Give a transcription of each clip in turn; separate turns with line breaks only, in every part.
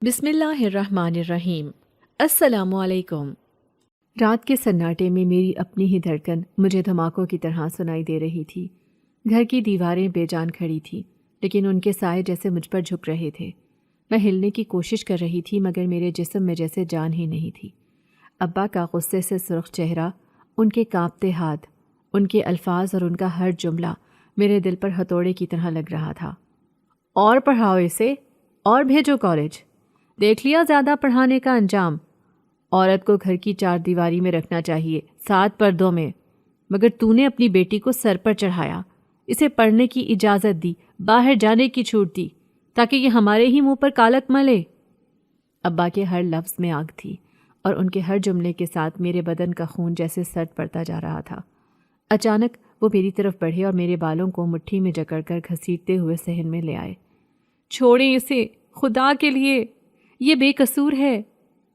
بسم اللہ الرحمن الرحیم۔ السلام علیکم۔ رات کے سناٹے میں میری اپنی ہی دھڑکن مجھے دھماکوں کی طرح سنائی دے رہی تھی۔ گھر کی دیواریں بے جان کھڑی تھیں، لیکن ان کے سائے جیسے مجھ پر جھک رہے تھے۔ میں ہلنے کی کوشش کر رہی تھی مگر میرے جسم میں جیسے جان ہی نہیں تھی۔ ابا کا غصے سے سرخ چہرہ، ان کے کانپتے ہاتھ، ان کے الفاظ اور ان کا ہر جملہ میرے دل پر ہتھوڑے کی طرح لگ رہا تھا۔ اور پڑھاؤ اسے، اور بھیجو کالج۔ دیکھ لیا زیادہ پڑھانے کا انجام۔ عورت کو گھر کی چار دیواری میں رکھنا چاہیے، 7 پردوں میں، مگر تو نے اپنی بیٹی کو سر پر چڑھایا، اسے پڑھنے کی اجازت دی، باہر جانے کی چھوٹ دی، تاکہ یہ ہمارے ہی منہ پر کالک ملے۔ ابا کے ہر لفظ میں آگ تھی، اور ان کے ہر جملے کے ساتھ میرے بدن کا خون جیسے سرد پڑتا جا رہا تھا۔ اچانک وہ میری طرف بڑھے اور میرے بالوں کو مٹھی میں جکڑ کر گھسیٹتے ہوئے صحن میں لے آئے۔ چھوڑیں اسے، خدا کے لیے، یہ بے قصور ہے۔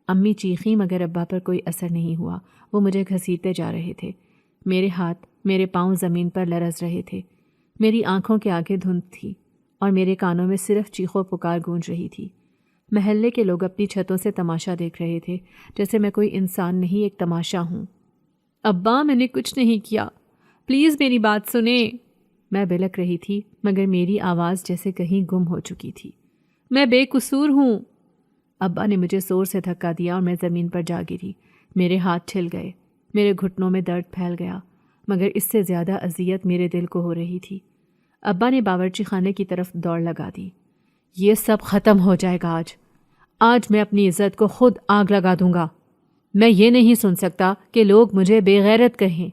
امی چیخیں مگر ابا پر کوئی اثر نہیں ہوا۔ وہ مجھے گھسیٹتے جا رہے تھے۔ میرے ہاتھ، میرے پاؤں زمین پر لرز رہے تھے۔ میری آنکھوں کے آگے دھند تھی اور میرے کانوں میں صرف چیخ و پکار گونج رہی تھی۔ محلے کے لوگ اپنی چھتوں سے تماشا دیکھ رہے تھے، جیسے میں کوئی انسان نہیں، ایک تماشا ہوں۔ ابا، میں نے کچھ نہیں کیا، پلیز میری بات سنیں۔ میں بلک رہی تھی مگر میری آواز جیسے کہیں گم ہو چکی تھی۔ میں بے قصور ہوں۔ ابا نے مجھے زور سے دھکا دیا اور میں زمین پر جا گری۔ میرے ہاتھ چھل گئے، میرے گھٹنوں میں درد پھیل گیا، مگر اس سے زیادہ اذیت میرے دل کو ہو رہی تھی۔ ابا نے باورچی خانے کی طرف دوڑ لگا دی۔ یہ سب ختم ہو جائے گا آج میں اپنی عزت کو خود آگ لگا دوں گا۔ میں یہ نہیں سن سکتا کہ لوگ مجھے بے غیرت کہیں۔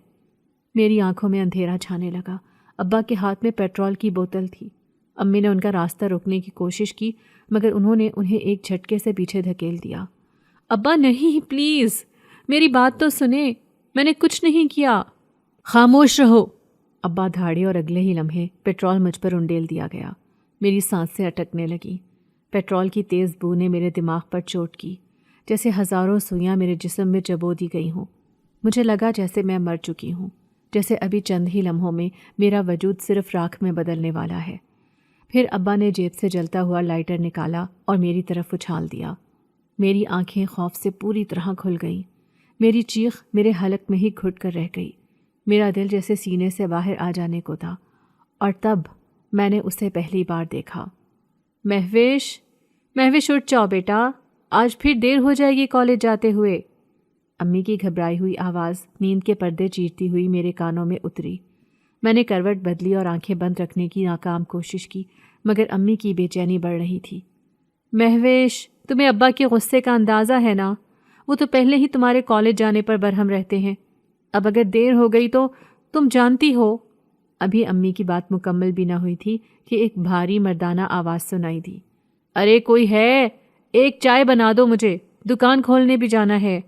میری آنکھوں میں اندھیرا چھانے لگا۔ ابا کے ہاتھ میں پیٹرول کی بوتل تھی۔ امی نے ان کا راستہ روکنے کی کوشش کی مگر انہوں نے انہیں ایک جھٹکے سے پیچھے دھکیل دیا۔ ابا نہیں، پلیز میری بات تو سنیں، میں نے کچھ نہیں کیا۔ خاموش رہو۔ ابا دھاڑے اور اگلے ہی لمحے پیٹرول مجھ پر انڈیل دیا گیا۔ میری سانسیں اٹکنے لگیں۔ پیٹرول کی تیز بو نے میرے دماغ پر چوٹ کی، جیسے ہزاروں سوئیاں میرے جسم میں چبو دی گئی ہوں۔ مجھے لگا جیسے میں مر چکی ہوں، جیسے ابھی چند ہی لمحوں میں میرا وجود صرف راکھ میں بدلنے والا ہے۔ پھر ابا نے جیب سے جلتا ہوا لائٹر نکالا اور میری طرف اچھال دیا۔ میری آنکھیں خوف سے پوری طرح کھل گئیں۔ میری چیخ میرے حلق میں ہی گھٹ کر رہ گئی۔ میرا دل جیسے سینے سے باہر آ جانے کو تھا۔ اور تب میں نے اسے پہلی بار دیکھا۔ مہوش اٹھ جاؤ بیٹا، آج پھر دیر ہو جائے گی کالج جاتے ہوئے۔ امی کی گھبرائی ہوئی آواز نیند کے پردے چیرتی ہوئی میرے کانوں میں اتری۔ میں نے کروٹ بدلی اور آنکھیں بند رکھنے کی ناکام کوشش کی مگر امی کی بے چینی بڑھ رہی تھی۔ مہوش، تمہیں ابا کے غصے کا اندازہ ہے نا؟ وہ تو پہلے ہی تمہارے کالج جانے پر برہم رہتے ہیں۔ اب اگر دیر ہو گئی تو تم جانتی ہو۔ ابھی امی کی بات مکمل بھی نہ ہوئی تھی کہ ایک بھاری مردانہ آواز سنائی دی۔ ارے کوئی ہے؟ ایک چائے بنا دو مجھے، دکان کھولنے بھی جانا ہے۔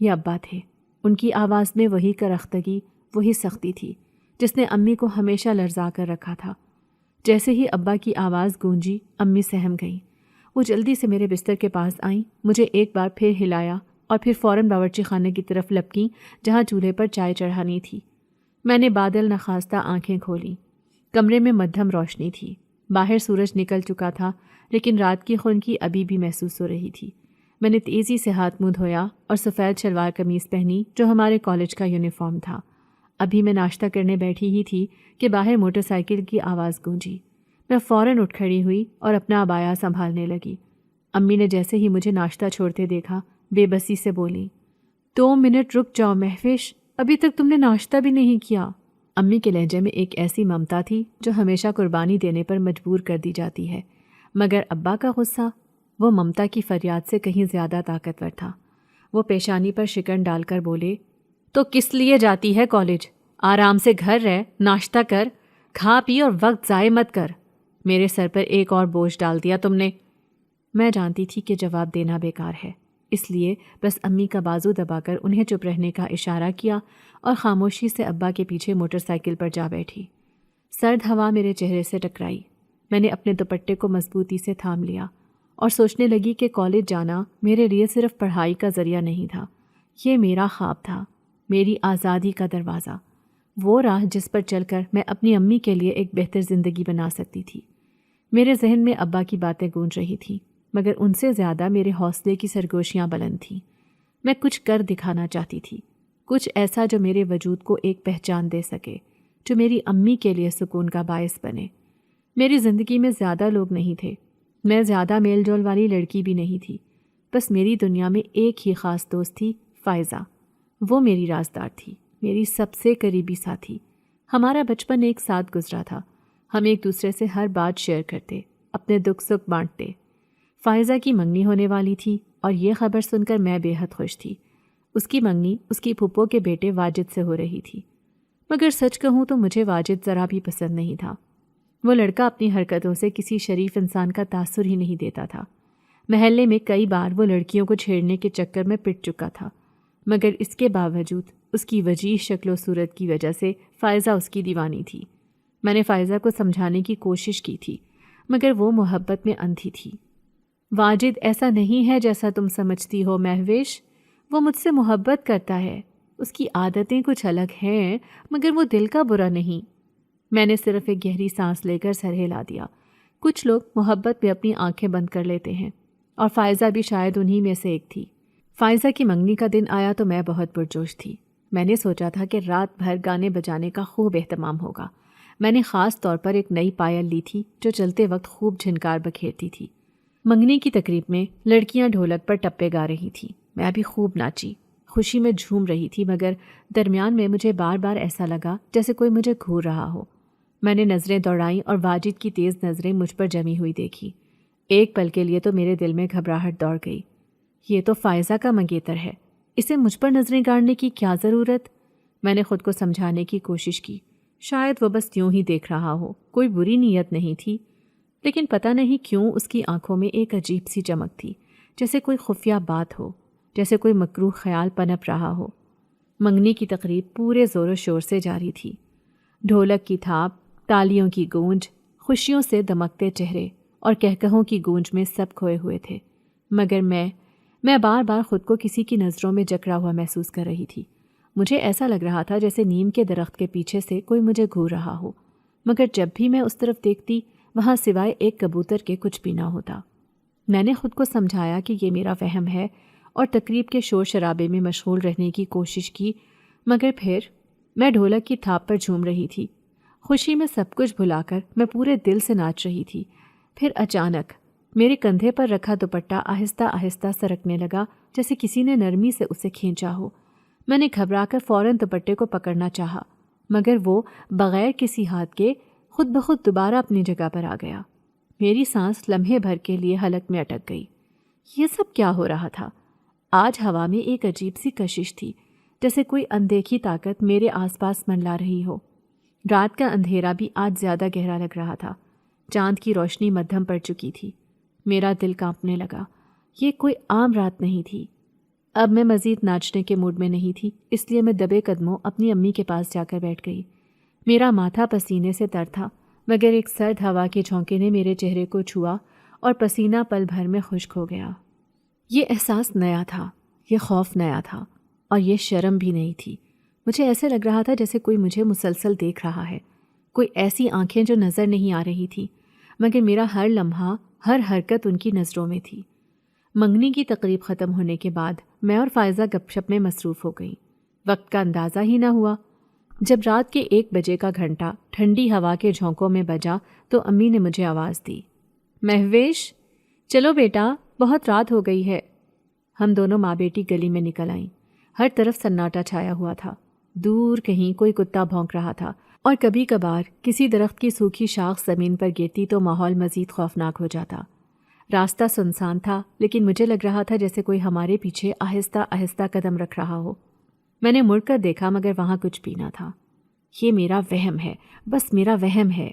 یہ ابا تھے۔ ان کی آواز میں وہی کرختگی، وہی سختی تھی جس نے امی کو ہمیشہ لرزا کر رکھا تھا۔ جیسے ہی ابا کی آواز گونجی، امی سہم گئیں۔ وہ جلدی سے میرے بستر کے پاس آئیں، مجھے ایک بار پھر ہلایا اور پھر فوراً باورچی خانے کی طرف لپکیں جہاں چولہے پر چائے چڑھانی تھی۔ میں نے بادل نخواستہ آنکھیں کھولیں۔ کمرے میں مدھم روشنی تھی۔ باہر سورج نکل چکا تھا لیکن رات کی خنکی ابھی بھی محسوس ہو رہی تھی۔ میں نے تیزی سے ہاتھ منہ دھویا اور سفید شلوار قمیض پہنی جو ہمارے کالج کا یونیفارم تھا۔ ابھی میں ناشتہ کرنے بیٹھی ہی تھی کہ باہر موٹر سائیکل کی آواز گونجی۔ میں فوراً اٹھ کھڑی ہوئی اور اپنا عبایا سنبھالنے لگی۔ امی نے جیسے ہی مجھے ناشتہ چھوڑتے دیکھا بے بسی سے بولی، 2 منٹ رک جاؤ مہوش، ابھی تک تم نے ناشتہ بھی نہیں کیا۔ امی کے لہجے میں ایک ایسی ممتا تھی جو ہمیشہ قربانی دینے پر مجبور کر دی جاتی ہے، مگر ابا کا غصہ وہ ممتا کی فریاد سے کہیں زیادہ طاقتور تھا۔ وہ پیشانی پر شکن ڈال کر بولے، تو کس لیے جاتی ہے کالج؟ آرام سے گھر رہ، ناشتہ کر، کھا پی اور وقت ضائع مت کر۔ میرے سر پر ایک اور بوجھ ڈال دیا تم نے۔ میں جانتی تھی کہ جواب دینا بیکار ہے، اس لیے بس امی کا بازو دبا کر انہیں چپ رہنے کا اشارہ کیا اور خاموشی سے ابا کے پیچھے موٹر سائیکل پر جا بیٹھی۔ سرد ہوا میرے چہرے سے ٹکرائی۔ میں نے اپنے دوپٹے کو مضبوطی سے تھام لیا اور سوچنے لگی کہ کالج جانا میرے لیے صرف پڑھائی کا ذریعہ نہیں تھا، یہ میرا خواب تھا، میری آزادی کا دروازہ، وہ راہ جس پر چل کر میں اپنی امی کے لیے ایک بہتر زندگی بنا سکتی تھی۔ میرے ذہن میں ابا کی باتیں گونج رہی تھیں، مگر ان سے زیادہ میرے حوصلے کی سرگوشیاں بلند تھیں۔ میں کچھ کر دکھانا چاہتی تھی، کچھ ایسا جو میرے وجود کو ایک پہچان دے سکے، جو میری امی کے لیے سکون کا باعث بنے۔ میری زندگی میں زیادہ لوگ نہیں تھے، میں زیادہ میل جول والی لڑکی بھی نہیں تھی، بس میری دنیا میں ایک ہی خاص دوست تھی، فائزہ۔ وہ میری رازدار تھی، میری سب سے قریبی ساتھی۔ ہمارا بچپن ایک ساتھ گزرا تھا، ہم ایک دوسرے سے ہر بات شیئر کرتے، اپنے دکھ سکھ بانٹتے۔ فائزہ کی منگنی ہونے والی تھی اور یہ خبر سن کر میں بے حد خوش تھی۔ اس کی منگنی اس کی پھپھو کے بیٹے واجد سے ہو رہی تھی، مگر سچ کہوں تو مجھے واجد ذرا بھی پسند نہیں تھا۔ وہ لڑکا اپنی حرکتوں سے کسی شریف انسان کا تاثر ہی نہیں دیتا تھا۔ محلے میں کئی بار وہ لڑکیوں کو چھیڑنے کے چکر میں پٹ چکا تھا، مگر اس کے باوجود اس کی وجیح شکل و صورت کی وجہ سے فائزہ اس کی دیوانی تھی۔ میں نے فائزہ کو سمجھانے کی کوشش کی تھی، مگر وہ محبت میں اندھی تھی۔ واجد ایسا نہیں ہے جیسا تم سمجھتی ہو مہوش، وہ مجھ سے محبت کرتا ہے، اس کی عادتیں کچھ الگ ہیں، مگر وہ دل کا برا نہیں۔ میں نے صرف ایک گہری سانس لے کر سر ہلا دیا۔ کچھ لوگ محبت میں اپنی آنکھیں بند کر لیتے ہیں، اور فائزہ بھی شاید انہی میں سے ایک تھی۔ فائزہ کی منگنی کا دن آیا تو میں بہت پرجوش تھی۔ میں نے سوچا تھا کہ رات بھر گانے بجانے کا خوب اہتمام ہوگا۔ میں نے خاص طور پر ایک نئی پائل لی تھی جو چلتے وقت خوب جھنکار بکھیرتی تھی۔ منگنی کی تقریب میں لڑکیاں ڈھولک پر ٹپے گا رہی تھیں، میں بھی خوب ناچی، خوشی میں جھوم رہی تھی، مگر درمیان میں مجھے بار بار ایسا لگا جیسے کوئی مجھے گھور رہا ہو۔ میں نے نظریں دوڑائیں اور واجد کی تیز نظریں مجھ پر جمی ہوئی دیکھی۔ ایک پل کے لیے تو میرے دل میں گھبراہٹ دوڑ گئی۔ یہ تو فائزہ کا منگیتر ہے، اسے مجھ پر نظریں گاڑنے کی کیا ضرورت؟ میں نے خود کو سمجھانے کی کوشش کی، شاید وہ بس یوں ہی دیکھ رہا ہو، کوئی بری نیت نہیں تھی۔ لیکن پتہ نہیں کیوں اس کی آنکھوں میں ایک عجیب سی چمک تھی، جیسے کوئی خفیہ بات ہو، جیسے کوئی مکروہ خیال پنپ رہا ہو۔ منگنی کی تقریب پورے زور و شور سے جاری تھی۔ ڈھولک کی تھاپ، تالیوں کی گونج، خوشیوں سے دمکتے چہرے اور کہکہوں کی گونج میں سب کھوئے ہوئے تھے، مگر میں بار بار خود کو کسی کی نظروں میں جکڑا ہوا محسوس کر رہی تھی۔ مجھے ایسا لگ رہا تھا جیسے نیم کے درخت کے پیچھے سے کوئی مجھے گھور رہا ہو، مگر جب بھی میں اس طرف دیکھتی وہاں سوائے ایک کبوتر کے کچھ بھی نہ ہوتا۔ میں نے خود کو سمجھایا کہ یہ میرا وہم ہے اور تقریب کے شور شرابے میں مشغول رہنے کی کوشش کی، مگر پھر میں ڈھولک کی تھاپ پر جھوم رہی تھی۔ خوشی میں سب کچھ بھلا کر میں پورے دل سے ناچ رہی تھی۔ پھر اچانک میرے کندھے پر رکھا دوپٹہ آہستہ آہستہ سرکنے لگا، جیسے کسی نے نرمی سے اسے کھینچا ہو۔ میں نے گھبرا کر فوراً دوپٹے کو پکڑنا چاہا، مگر وہ بغیر کسی ہاتھ کے خود بخود دوبارہ اپنی جگہ پر آ گیا۔ میری سانس لمحے بھر کے لیے حلق میں اٹک گئی۔ یہ سب کیا ہو رہا تھا؟ آج ہوا میں ایک عجیب سی کشش تھی، جیسے کوئی اندیکھی طاقت میرے آس پاس منڈلا رہی ہو۔ رات کا اندھیرا بھی آج زیادہ گہرا لگ رہا تھا، چاند کی روشنی مدھم پڑ چکی تھی۔ میرا دل کانپنے لگا، یہ کوئی عام رات نہیں تھی۔ اب میں مزید ناچنے کے موڈ میں نہیں تھی، اس لیے میں دبے قدموں اپنی امی کے پاس جا کر بیٹھ گئی۔ میرا ماتھا پسینے سے تر تھا، مگر ایک سرد ہوا کے جھونکے نے میرے چہرے کو چھوا اور پسینہ پل بھر میں خشک ہو گیا۔ یہ احساس نیا تھا، یہ خوف نیا تھا، اور یہ شرم بھی نہیں تھی۔ مجھے ایسے لگ رہا تھا جیسے کوئی مجھے مسلسل دیکھ رہا ہے، کوئی ایسی آنکھیں جو نظر نہیں آ رہی تھی، مگر میرا ہر لمحہ، ہر حرکت ان کی نظروں میں تھی۔ منگنی کی تقریب ختم ہونے کے بعد میں اور فائزہ گپ شپ میں مصروف ہو گئیں۔ وقت کا اندازہ ہی نہ ہوا۔ جب رات کے 1 بجے کا گھنٹا ٹھنڈی ہوا کے جھونکوں میں بجا تو امی نے مجھے آواز دی، مہوش چلو بیٹا، بہت رات ہو گئی ہے۔ ہم دونوں ماں بیٹی گلی میں نکل آئیں۔ ہر طرف سناٹا چھایا ہوا تھا، دور کہیں کوئی کتا بھونک رہا تھا، اور کبھی کبھار کسی درخت کی سوکھی شاخ زمین پر گرتی تو ماحول مزید خوفناک ہو جاتا۔ راستہ سنسان تھا، لیکن مجھے لگ رہا تھا جیسے کوئی ہمارے پیچھے آہستہ آہستہ قدم رکھ رہا ہو۔ میں نے مڑ کر دیکھا، مگر وہاں کچھ بھی نہ تھا۔ یہ میرا وہم ہے، بس میرا وہم ہے،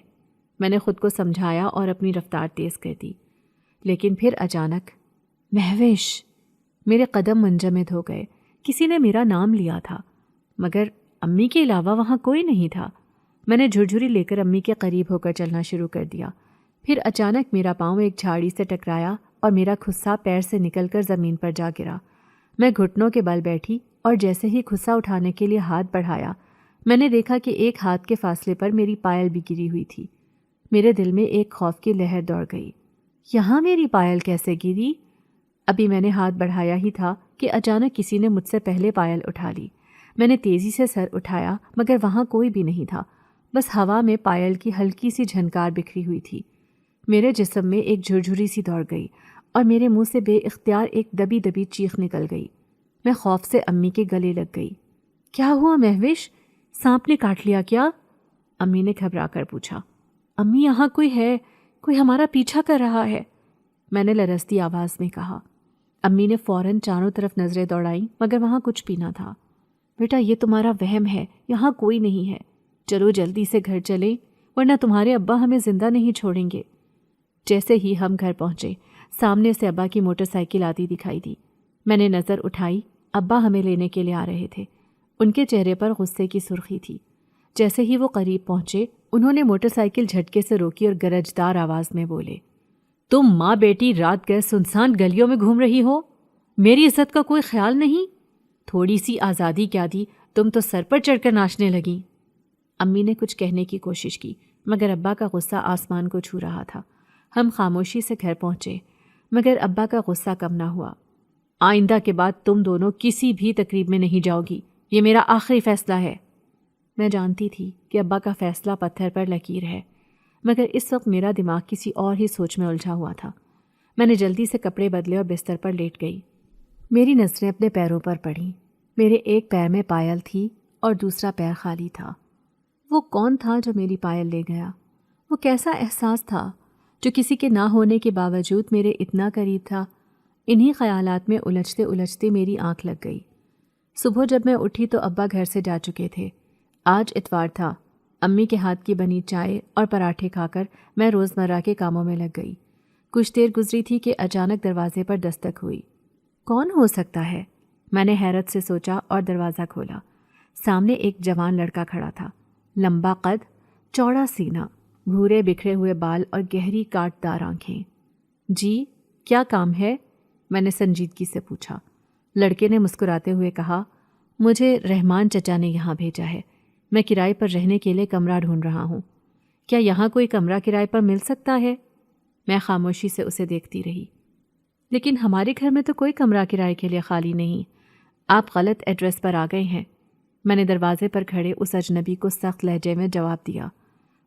میں نے خود کو سمجھایا اور اپنی رفتار تیز کر دی۔ لیکن پھر اچانک مہوش، میرے قدم منجمد ہو گئے۔ کسی نے میرا نام لیا تھا، مگر امی کے علاوہ وہاں کوئی نہیں تھا۔ میں نے جھرجھری لے کر امی کے قریب ہو کر چلنا شروع کر دیا۔ پھر اچانک میرا پاؤں ایک جھاڑی سے ٹکرایا اور میرا کھسا پیر سے نکل کر زمین پر جا گرا۔ میں گھٹنوں کے بل بیٹھی اور جیسے ہی کھسا اٹھانے کے لیے ہاتھ بڑھایا، میں نے دیکھا کہ ایک ہاتھ کے فاصلے پر میری پائل بھی گری ہوئی تھی۔ میرے دل میں ایک خوف کی لہر دوڑ گئی۔ یہاں میری پائل کیسے گری؟ ابھی میں نے ہاتھ بڑھایا ہی تھا کہ اچانک کسی نے مجھ سے پہلے پائل اٹھا لی۔ میں نے تیزی سے سر اٹھایا مگر وہاں کوئی بھی نہیں تھا، بس ہوا میں پائل کی ہلکی سی جھنکار بکھری ہوئی تھی۔ میرے جسم میں ایک جھرجھری سی دوڑ گئی اور میرے منہ سے بے اختیار ایک دبی دبی چیخ نکل گئی۔ میں خوف سے امی کے گلے لگ گئی۔ کیا ہوا مہوش؟ سانپ نے کاٹ لیا کیا؟ امی نے گھبرا کر پوچھا۔ امی یہاں کوئی ہے، کوئی ہمارا پیچھا کر رہا ہے، میں نے لرزتی آواز میں کہا۔ امی نے فوراً چاروں طرف نظریں دوڑائیں مگر وہاں کچھ بھی نہ تھا۔ بیٹا یہ تمہارا وہم ہے، یہاں کوئی نہیں ہے، چلو جلدی سے گھر چلیں ورنہ تمہارے ابا ہمیں زندہ نہیں چھوڑیں گے۔ جیسے ہی ہم گھر پہنچے سامنے سے ابا کی موٹر سائیکل آتی دکھائی دی۔ میں نے نظر اٹھائی، ابا ہمیں لینے کے لیے آ رہے تھے۔ ان کے چہرے پر غصے کی سرخی تھی۔ جیسے ہی وہ قریب پہنچے انہوں نے موٹر سائیکل جھٹکے سے روکی اور گرجدار آواز میں بولے، تم ماں بیٹی رات گئے سنسان گلیوں میں گھوم رہی ہو، میری عزت کا کوئی خیال نہیں؟ تھوڑی سی آزادی کیا دی، تم تو سر پر چڑھ کر ناچنے لگیں۔ امی نے کچھ کہنے کی کوشش کی مگر ابا کا غصہ آسمان کو چھو رہا تھا۔ ہم خاموشی سے گھر پہنچے مگر ابا کا غصہ کم نہ ہوا۔ آئندہ کے بعد تم دونوں کسی بھی تقریب میں نہیں جاؤ گی، یہ میرا آخری فیصلہ ہے۔ میں جانتی تھی کہ ابا کا فیصلہ پتھر پر لکیر ہے مگر اس وقت میرا دماغ کسی اور ہی سوچ میں الجھا ہوا تھا۔ میں نے جلدی سے کپڑے بدلے اور بستر پر لیٹ گئی۔ میری نظریں اپنے پیروں پر پڑیں۔ میرے ایک پیر میں پائل تھی اور دوسرا پیر خالی تھا۔ وہ کون تھا جو میری پائل لے گیا؟ وہ کیسا احساس تھا جو کسی کے نہ ہونے کے باوجود میرے اتنا قریب تھا؟ انہی خیالات میں الجھتے الجھتے میری آنکھ لگ گئی۔ صبح جب میں اٹھی تو ابا گھر سے جا چکے تھے۔ آج اتوار تھا۔ امی کے ہاتھ کی بنی چائے اور پراٹھے کھا کر میں روزمرہ کے کاموں میں لگ گئی۔ کچھ دیر گزری تھی کہ اچانک دروازے پر دستک ہوئی۔ کون ہو سکتا ہے؟ میں نے حیرت سے سوچا اور دروازہ کھولا۔ سامنے ایک جوان لڑکا کھڑا تھا، لمبا قد، چوڑا سینہ، بھورے بکھرے ہوئے بال اور گہری کاٹ دار آنکھیں۔ جی کیا کام ہے؟ میں نے سنجیدگی سے پوچھا۔ لڑکے نے مسکراتے ہوئے کہا، مجھے رحمان چچا نے یہاں بھیجا ہے، میں کرائے پر رہنے کے لیے کمرہ ڈھونڈ رہا ہوں، کیا یہاں کوئی کمرہ کرائے پر مل سکتا ہے؟ میں خاموشی سے اسے دیکھتی رہی۔ لیکن ہمارے گھر میں تو کوئی کمرہ کرائے کے لیے خالی نہیں، آپ غلط ایڈریس پر آ گئے ہیں، میں نے دروازے پر کھڑے اس اجنبی کو سخت لہجے میں جواب دیا۔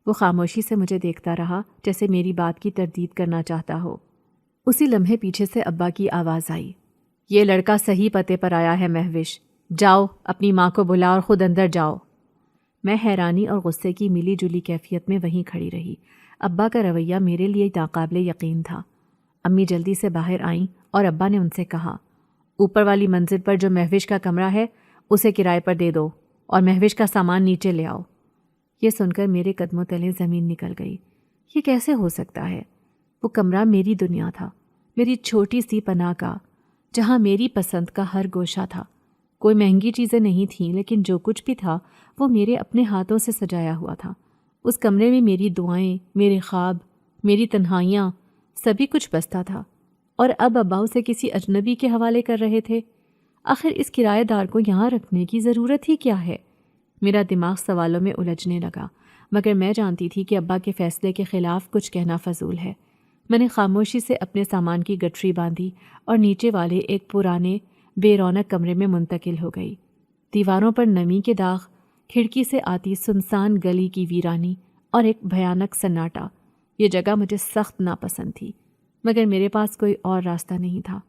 وہ خاموشی سے مجھے دیکھتا رہا جیسے میری بات کی تردید کرنا چاہتا ہو۔ اسی لمحے پیچھے سے ابا کی آواز آئی، یہ لڑکا صحیح پتے پر آیا ہے مہوش، جاؤ اپنی ماں کو بلا اور خود اندر جاؤ۔ میں حیرانی اور غصے کی ملی جلی کیفیت میں وہیں کھڑی رہی۔ ابا کا رویہ میرے لیے ناقابل یقین تھا۔ امی جلدی سے باہر آئیں اور ابا نے ان سے کہا، اوپر والی منزل پر جو مہوش کا کمرہ ہے اسے کرائے پر دے دو اور مہوش کا سامان نیچے لے آؤ۔ یہ سن کر میرے قدموں تلے زمین نکل گئی۔ یہ کیسے ہو سکتا ہے؟ وہ کمرہ میری دنیا تھا، میری چھوٹی سی پناہ گاہ، جہاں میری پسند کا ہر گوشہ تھا۔ کوئی مہنگی چیزیں نہیں تھیں لیکن جو کچھ بھی تھا وہ میرے اپنے ہاتھوں سے سجایا ہوا تھا۔ اس کمرے میں میری دعائیں، میرے خواب، میری تنہائیاں، سبھی کچھ بستا تھا، اور اب ابا اسے کسی اجنبی کے حوالے کر رہے تھے۔ آخر اس کرایہ دار کو یہاں رکھنے کی ضرورت ہی کیا ہے؟ میرا دماغ سوالوں میں الجھنے لگا مگر میں جانتی تھی کہ ابا کے فیصلے کے خلاف کچھ کہنا فضول ہے۔ میں نے خاموشی سے اپنے سامان کی گٹھری باندھی اور نیچے والے ایک پرانے بے رونق کمرے میں منتقل ہو گئی۔ دیواروں پر نمی کے داغ، کھڑکی سے آتی سنسان گلی کی ویرانی اور ایک بھیانک سناٹا، یہ جگہ مجھے سخت ناپسند تھی مگر میرے پاس کوئی اور راستہ نہیں تھا۔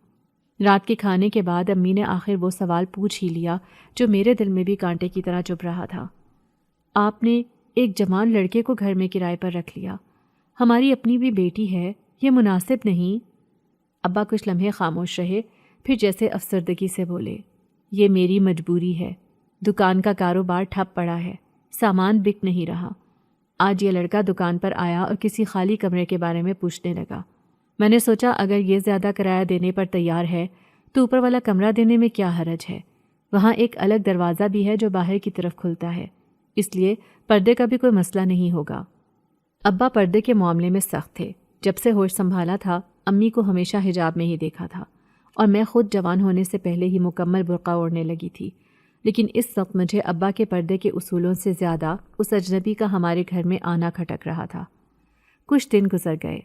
رات کے کھانے کے بعد امی نے آخر وہ سوال پوچھ ہی لیا جو میرے دل میں بھی کانٹے کی طرح چبھ رہا تھا، آپ نے ایک جوان لڑکے کو گھر میں کرائے پر رکھ لیا، ہماری اپنی بھی بیٹی ہے، یہ مناسب نہیں؟ ابا کچھ لمحے خاموش رہے پھر جیسے افسردگی سے بولے، یہ میری مجبوری ہے، دکان کا کاروبار ٹھپ پڑا ہے، سامان بک نہیں رہا۔ آج یہ لڑکا دکان پر آیا اور کسی خالی کمرے کے بارے میں پوچھنے لگا۔ میں نے سوچا اگر یہ زیادہ کرایہ دینے پر تیار ہے تو اوپر والا کمرہ دینے میں کیا حرج ہے، وہاں ایک الگ دروازہ بھی ہے جو باہر کی طرف کھلتا ہے، اس لیے پردے کا بھی کوئی مسئلہ نہیں ہوگا۔ ابا پردے کے معاملے میں سخت تھے۔ جب سے ہوش سنبھالا تھا امی کو ہمیشہ حجاب میں ہی دیکھا تھا اور میں خود جوان ہونے سے پہلے ہی مکمل برقع اوڑھنے لگی تھی، لیکن اس وقت مجھے ابا کے پردے کے اصولوں سے زیادہ اس اجنبی کا ہمارے گھر میں آنا کھٹک رہا تھا۔ کچھ دن گزر گئے،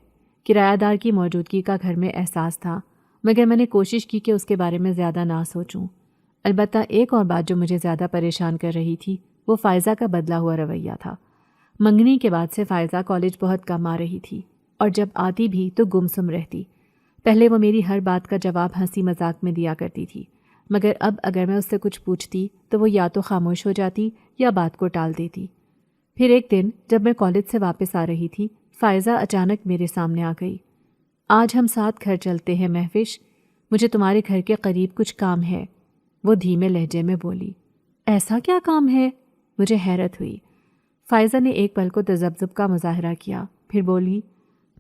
کرایہ دار کی موجودگی کا گھر میں احساس تھا، مگر میں نے کوشش کی کہ اس کے بارے میں زیادہ نہ سوچوں۔ البتہ ایک اور بات جو مجھے زیادہ پریشان کر رہی تھی وہ فائزہ کا بدلا ہوا رویہ تھا۔ منگنی کے بعد سے فائزہ کالج بہت کم آ رہی تھی، اور جب آتی بھی تو گمسم رہتی۔ پہلے وہ میری ہر بات کا جواب ہنسی مذاق میں دیا کرتی تھی، مگر اب اگر میں اس سے کچھ پوچھتی تو وہ یا تو خاموش ہو جاتی یا بات کو ٹال دیتی۔ پھر ایک دن جب میں کالج سے واپس آ رہی تھی، فائزہ اچانک میرے سامنے آ گئی۔ آج ہم ساتھ گھر چلتے ہیں مہوش، مجھے تمہارے گھر کے قریب کچھ کام ہے، وہ دھیمے لہجے میں بولی۔ ایسا کیا کام ہے؟ مجھے حیرت ہوئی۔ فائزہ نے ایک پل کو تذبذب کا مظاہرہ کیا، پھر بولی،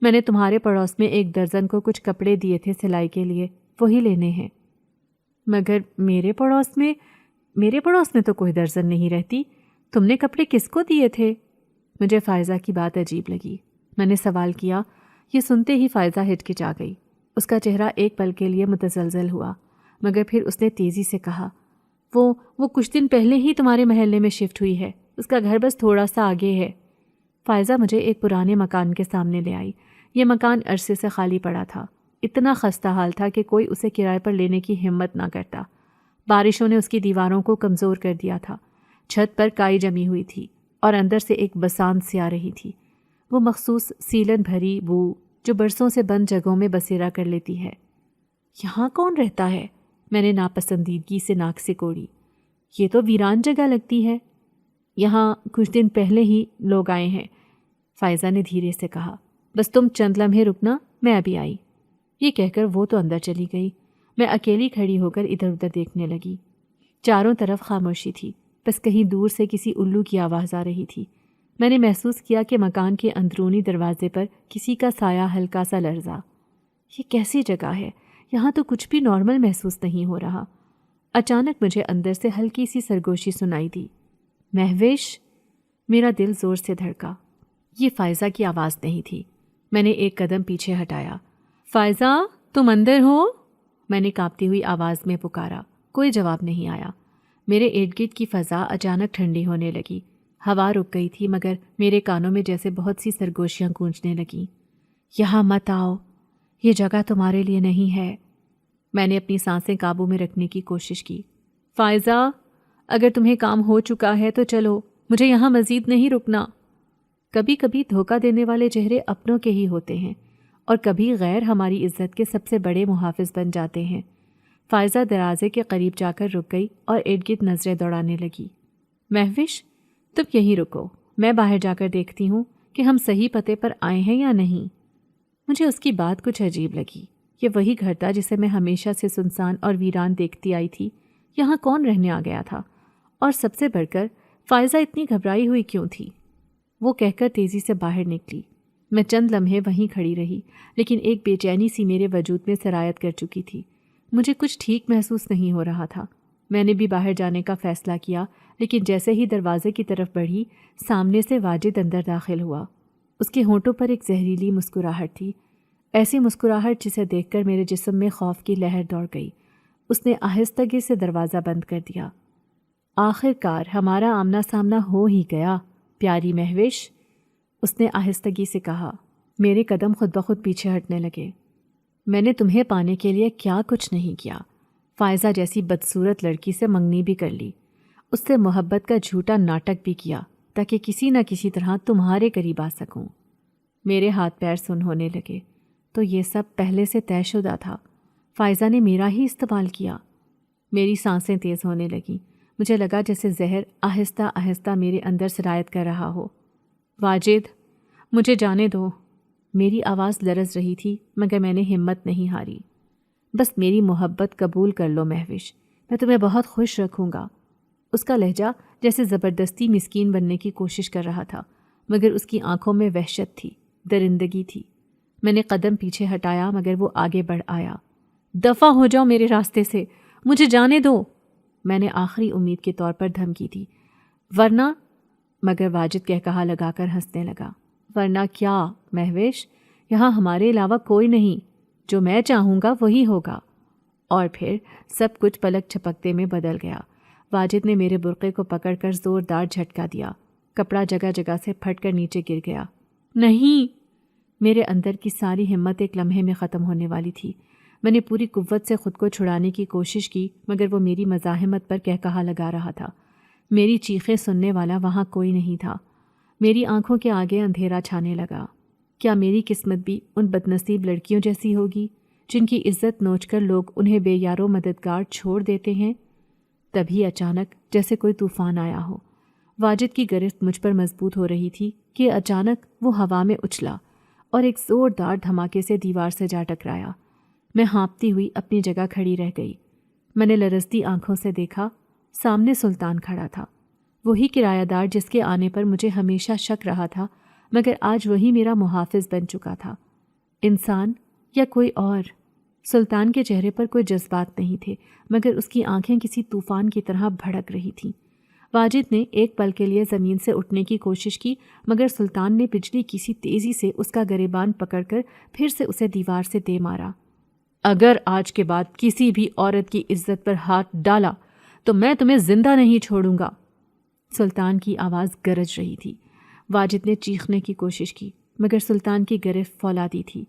میں نے تمہارے پڑوس میں ایک درجن کو کچھ کپڑے دیے تھے سلائی کے لیے، وہی لینے ہیں۔ مگر میرے پڑوس میں تو کوئی درجن نہیں رہتی، تم نے کپڑے کس کو دیے تھے؟ مجھے فائزہ کی بات عجیب لگی۔ میں نے سوال کیا۔ یہ سنتے ہی فائزہ ہچکچا گئی۔ اس کا چہرہ ایک پل کے لیے متزلزل ہوا، مگر پھر اس نے تیزی سے کہا، وہ کچھ دن پہلے ہی تمہارے محلے میں شفٹ ہوئی ہے، اس کا گھر بس تھوڑا سا آگے ہے۔ فائزہ مجھے ایک پرانے مکان کے سامنے لے آئی۔ یہ مکان عرصے سے خالی پڑا تھا، اتنا خستہ حال تھا کہ کوئی اسے کرائے پر لینے کی ہمت نہ کرتا۔ بارشوں نے اس کی دیواروں کو کمزور کر دیا تھا، چھت پر کائی جمی ہوئی تھی اور اندر سے ایک بسانت سی آ رہی تھی، وہ مخصوص سیلن بھری بو جو برسوں سے بند جگہوں میں بسیرا کر لیتی ہے۔ یہاں کون رہتا ہے؟ میں نے ناپسندیدگی سے ناک سے کوڑی۔ یہ تو ویران جگہ لگتی ہے، یہاں کچھ دن پہلے ہی لوگ آئے ہیں، فائزہ نے دھیرے سے کہا۔ بس تم چند لمحے رکنا، میں ابھی آئی۔ یہ کہہ کر وہ تو اندر چلی گئی۔ میں اکیلی کھڑی ہو کر ادھر ادھر دیکھنے لگی۔ چاروں طرف خاموشی تھی، بس کہیں دور سے کسی الو کی آواز آ رہی تھی۔ میں نے محسوس کیا کہ مکان کے اندرونی دروازے پر کسی کا سایہ ہلکا سا لرزا۔ یہ کیسی جگہ ہے؟ یہاں تو کچھ بھی نارمل محسوس نہیں ہو رہا۔ اچانک مجھے اندر سے ہلکی سی سرگوشی سنائی دی۔ مہوش! میرا دل زور سے دھڑکا۔ یہ فائزہ کی آواز نہیں تھی۔ میں نے ایک قدم پیچھے ہٹایا۔ فائزہ، تم اندر ہو؟ میں نے کانپتی ہوئی آواز میں پکارا۔ کوئی جواب نہیں آیا۔ میرے ارد گرد کی فضا اچانک ٹھنڈی ہونے لگی۔ ہوا رک گئی تھی، مگر میرے کانوں میں جیسے بہت سی سرگوشیاں گونجنے لگیں۔ یہاں مت آؤ، یہ جگہ تمہارے لیے نہیں ہے۔ میں نے اپنی سانسیں قابو میں رکھنے کی کوشش کی۔ فائزہ، اگر تمہیں کام ہو چکا ہے تو چلو، مجھے یہاں مزید نہیں رکنا۔ کبھی کبھی دھوکہ دینے والے چہرے اپنوں کے ہی ہوتے ہیں، اور کبھی غیر ہماری عزت کے سب سے بڑے محافظ بن جاتے ہیں۔ فائزہ دروازے کے قریب جا کر رک گئی اور ارد گرد نظریں دوڑانے لگی۔ مہوش، تم یہیں رکو، میں باہر جا کر دیکھتی ہوں کہ ہم صحیح پتے پر آئے ہیں یا نہیں۔ مجھے اس کی بات کچھ عجیب لگی۔ یہ وہی گھر تھا جسے میں ہمیشہ سے سنسان اور ویران دیکھتی آئی تھی۔ یہاں کون رہنے آ گیا تھا؟ اور سب سے بڑھ کر فائزہ اتنی گھبرائی ہوئی کیوں تھی؟ وہ کہہ کر تیزی سے باہر نکلی۔ میں چند لمحے وہیں کھڑی رہی، لیکن ایک بے چینی سی میرے وجود میں سرایت کر چکی تھی۔ مجھے کچھ ٹھیک محسوس نہیں ہو رہا تھا۔ میں نے بھی باہر جانے کا فیصلہ کیا، لیکن جیسے ہی دروازے کی طرف بڑھی، سامنے سے واجد اندر داخل ہوا۔ اس کے ہونٹوں پر ایک زہریلی مسکراہٹ تھی، ایسی مسکراہٹ جسے دیکھ کر میرے جسم میں خوف کی لہر دوڑ گئی۔ اس نے آہستگی سے دروازہ بند کر دیا۔ آخر کار ہمارا آمنا سامنا ہو ہی گیا، پیاری مہوش، اس نے آہستگی سے کہا۔ میرے قدم خود بخود پیچھے ہٹنے لگے۔ میں نے تمہیں پانے کے لیے کیا کچھ نہیں کیا۔ فائزہ جیسی بدصورت لڑکی سے منگنی بھی کر لی، اس سے محبت کا جھوٹا ناٹک بھی کیا تاکہ کسی نہ کسی طرح تمہارے قریب آ سکوں۔ میرے ہاتھ پیر سن ہونے لگے۔ تو یہ سب پہلے سے طے شدہ تھا، فائزہ نے میرا ہی استعمال کیا۔ میری سانسیں تیز ہونے لگیں۔ مجھے لگا جیسے زہر آہستہ آہستہ میرے اندر سرایت کر رہا ہو۔ واجد، مجھے جانے دو۔ میری آواز لرز رہی تھی، مگر میں نے ہمت نہیں ہاری۔ بس میری محبت قبول کر لو مہوش، میں تمہیں بہت خوش رکھوں گا۔ اس کا لہجہ جیسے زبردستی مسکین بننے کی کوشش کر رہا تھا، مگر اس کی آنکھوں میں وحشت تھی، درندگی تھی۔ میں نے قدم پیچھے ہٹایا، مگر وہ آگے بڑھ آیا۔ دفع ہو جاؤ میرے راستے سے، مجھے جانے دو، میں نے آخری امید کے طور پر دھمکی دی۔ ورنہ، مگر واجد کہا لگا کر ہنسنے لگا۔ ورنہ کیا مہوش؟ یہاں ہمارے علاوہ کوئی نہیں، جو میں چاہوں گا وہی ہوگا۔ اور پھر سب کچھ پلک جھپکتے میں بدل گیا۔ واجد نے میرے برقعے کو پکڑ کر زوردار جھٹکا دیا، کپڑا جگہ جگہ سے پھٹ کر نیچے گر گیا۔ نہیں، میرے اندر کی ساری ہمت ایک لمحے میں ختم ہونے والی تھی۔ میں نے پوری قوت سے خود کو چھڑانے کی کوشش کی، مگر وہ میری مزاحمت پر کہا لگا رہا تھا۔ میری چیخیں سننے والا وہاں کوئی نہیں تھا۔ میری آنکھوں کے آگے اندھیرا چھانے لگا۔ کیا میری قسمت بھی ان بدنصیب لڑکیوں جیسی ہوگی جن کی عزت نوچ کر لوگ انہیں بے یارو مددگار چھوڑ دیتے ہیں؟ تبھی اچانک جیسے کوئی طوفان آیا ہو، واجد کی گرفت مجھ پر مضبوط ہو رہی تھی کہ اچانک وہ ہوا میں اچھلا اور ایک زوردار دھماکے سے دیوار سے جا ٹکرایا۔ میں ہانپتی ہوئی اپنی جگہ کھڑی رہ گئی۔ میں نے لرزتی آنکھوں سے دیکھا، سامنے سلطان کھڑا تھا، وہی کرایہ دار جس کے آنے پر مجھے ہمیشہ شک رہا تھا، مگر آج وہی میرا محافظ بن چکا تھا۔ انسان یا کوئی اور؟ سلطان کے چہرے پر کوئی جذبات نہیں تھے، مگر اس کی آنکھیں کسی طوفان کی طرح بھڑک رہی تھیں۔ واجد نے ایک پل کے لیے زمین سے اٹھنے کی کوشش کی، مگر سلطان نے بجلی کسی تیزی سے اس کا گریبان پکڑ کر پھر سے اسے دیوار سے دے مارا۔ اگر آج کے بعد کسی بھی عورت کی عزت پر ہاتھ ڈالا تو میں تمہیں زندہ نہیں چھوڑوں گا۔ سلطان کی آواز گرج رہی تھی۔ واجد نے چیخنے کی کوشش کی، مگر سلطان کی گرفت فولادی تھی۔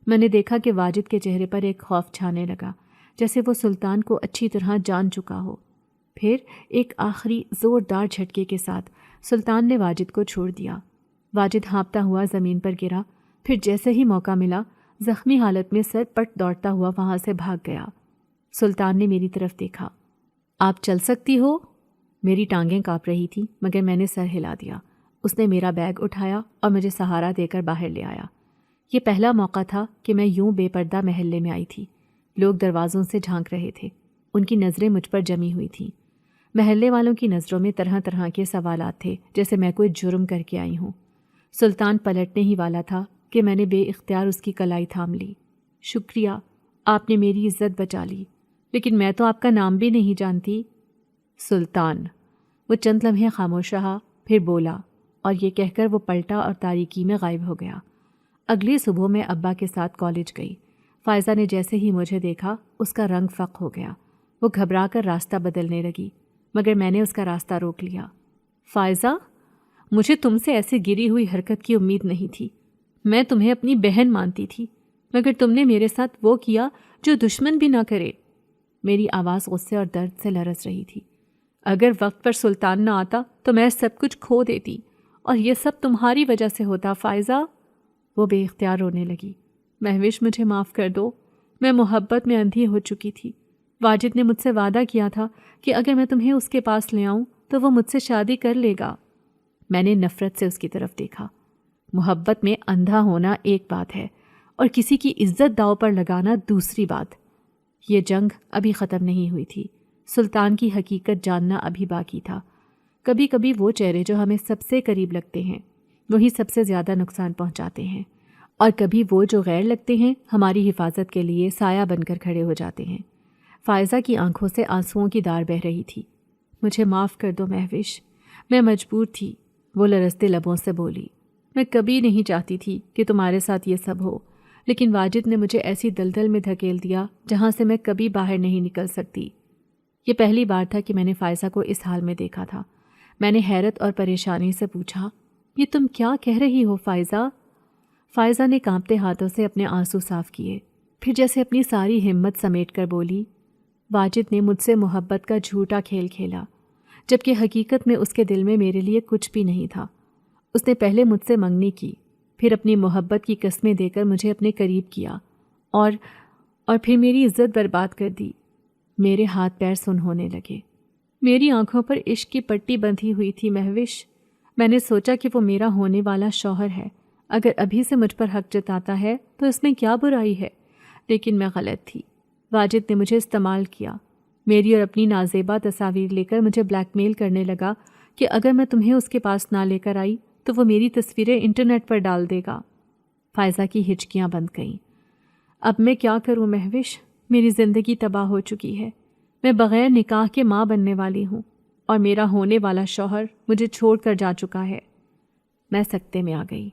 میں نے دیکھا کہ واجد کے چہرے پر ایک خوف چھانے لگا، جیسے وہ سلطان کو اچھی طرح جان چکا ہو۔ پھر ایک آخری زوردار جھٹکے کے ساتھ سلطان نے واجد کو چھوڑ دیا۔ واجد ہانپتا ہوا زمین پر گرا، پھر جیسے ہی موقع ملا زخمی حالت میں سر پٹ دوڑتا ہوا وہاں سے بھاگ گیا۔ سلطان نے میری طرف دیکھا۔ آپ چل سکتی ہو؟ میری ٹانگیں کانپ رہی تھیں، مگر میں نے سر ہلا دیا۔ اس نے میرا بیگ اٹھایا اور مجھے سہارا دے کر باہر لے آیا۔ یہ پہلا موقع تھا کہ میں یوں بے پردہ محلے میں آئی تھی۔ لوگ دروازوں سے جھانک رہے تھے، ان کی نظریں مجھ پر جمی ہوئی تھیں۔ محلے والوں کی نظروں میں طرح طرح کے سوالات تھے، جیسے میں کوئی جرم کر کے آئی ہوں۔ سلطان پلٹنے ہی والا تھا کہ میں نے بے اختیار اس کی کلائی تھام لی۔ شکریہ، آپ نے میری عزت بچا لی، لیکن میں تو آپ کا نام بھی نہیں جانتی۔ سلطان۔ وہ چند لمحے خاموش رہا، پھر بولا، اور یہ کہہ کر وہ پلٹا اور تاریکی میں غائب ہو گیا۔ اگلی صبح میں ابا کے ساتھ کالج گئی۔ فائزہ نے جیسے ہی مجھے دیکھا اس کا رنگ فق ہو گیا۔ وہ گھبرا کر راستہ بدلنے لگی، مگر میں نے اس کا راستہ روک لیا۔ فائزہ، مجھے تم سے ایسے گری ہوئی حرکت کی امید نہیں تھی۔ میں تمہیں اپنی بہن مانتی تھی، مگر تم نے میرے ساتھ وہ کیا جو دشمن بھی نہ کرے۔ میری آواز غصے اور درد سے لرز رہی تھی۔ اگر وقت پر سلطان نہ آتا تو میں سب کچھ کھو دیتی، اور یہ سب تمہاری وجہ سے ہوتا فائزہ۔ وہ بے اختیار رونے لگی۔ مہوش، مجھے معاف کر دو، میں محبت میں اندھی ہو چکی تھی۔ واجد نے مجھ سے وعدہ کیا تھا کہ اگر میں تمہیں اس کے پاس لے آؤں تو وہ مجھ سے شادی کر لے گا۔ میں نے نفرت سے اس کی طرف دیکھا۔ محبت میں اندھا ہونا ایک بات ہے اور کسی کی عزت داؤ پر لگانا دوسری بات۔ یہ جنگ ابھی ختم نہیں ہوئی تھی۔ سلطان کی حقیقت جاننا ابھی باقی تھا۔ کبھی کبھی وہ چہرے جو ہمیں سب سے قریب لگتے ہیں وہی سب سے زیادہ نقصان پہنچاتے ہیں، اور کبھی وہ جو غیر لگتے ہیں ہماری حفاظت کے لیے سایہ بن کر کھڑے ہو جاتے ہیں۔ فائزہ کی آنکھوں سے آنسوؤں کی دھار بہہ رہی تھی۔ مجھے معاف کر دو مہوش، میں مجبور تھی، وہ لرزتے لبوں سے بولی۔ میں کبھی نہیں چاہتی تھی کہ تمہارے ساتھ یہ سب ہو، لیکن واجد نے مجھے ایسی دلدل میں دھکیل دیا جہاں سے میں کبھی باہر نہیں نکل سکتی۔ یہ پہلی بار تھا کہ میں نے فائزہ کو اس حال میں دیکھا تھا۔ میں نے حیرت اور پریشانی سے پوچھا، یہ تم کیا کہہ رہی ہو فائزہ؟ فائزہ نے کانپتے ہاتھوں سے اپنے آنسو صاف کیے، پھر جیسے اپنی ساری ہمت سمیٹ کر بولی، واجد نے مجھ سے محبت کا جھوٹا کھیل کھیلا، جبکہ حقیقت میں اس کے دل میں میرے لیے کچھ بھی نہیں تھا۔ اس نے پہلے مجھ سے منگنی کی، پھر اپنی محبت کی قسمیں دے کر مجھے اپنے قریب کیا، اور پھر میری عزت برباد کر دی۔ میرے ہاتھ پیر سن ہونے لگے۔ میری آنکھوں پر عشق کی پٹی بندھی ہوئی تھی مہوش۔ میں نے سوچا کہ وہ میرا ہونے والا شوہر ہے، اگر ابھی سے مجھ پر حق جتاتا ہے تو اس میں کیا برائی ہے، لیکن میں غلط تھی۔ واجد نے مجھے استعمال کیا، میری اور اپنی نازیبا تصاویر لے کر مجھے بلیک میل کرنے لگا کہ اگر میں تمہیں اس کے پاس نہ لے کر آئی تو وہ میری تصویریں انٹرنیٹ پر ڈال دے گا۔ فائزہ کی ہچکیاں بند گئیں۔ اب میں کیا کروں مہوش، میری زندگی تباہ ہو چکی ہے۔ میں بغیر نکاح کے ماں بننے والی ہوں، اور میرا ہونے والا شوہر مجھے چھوڑ کر جا چکا ہے۔ میں سکتے میں آ گئی۔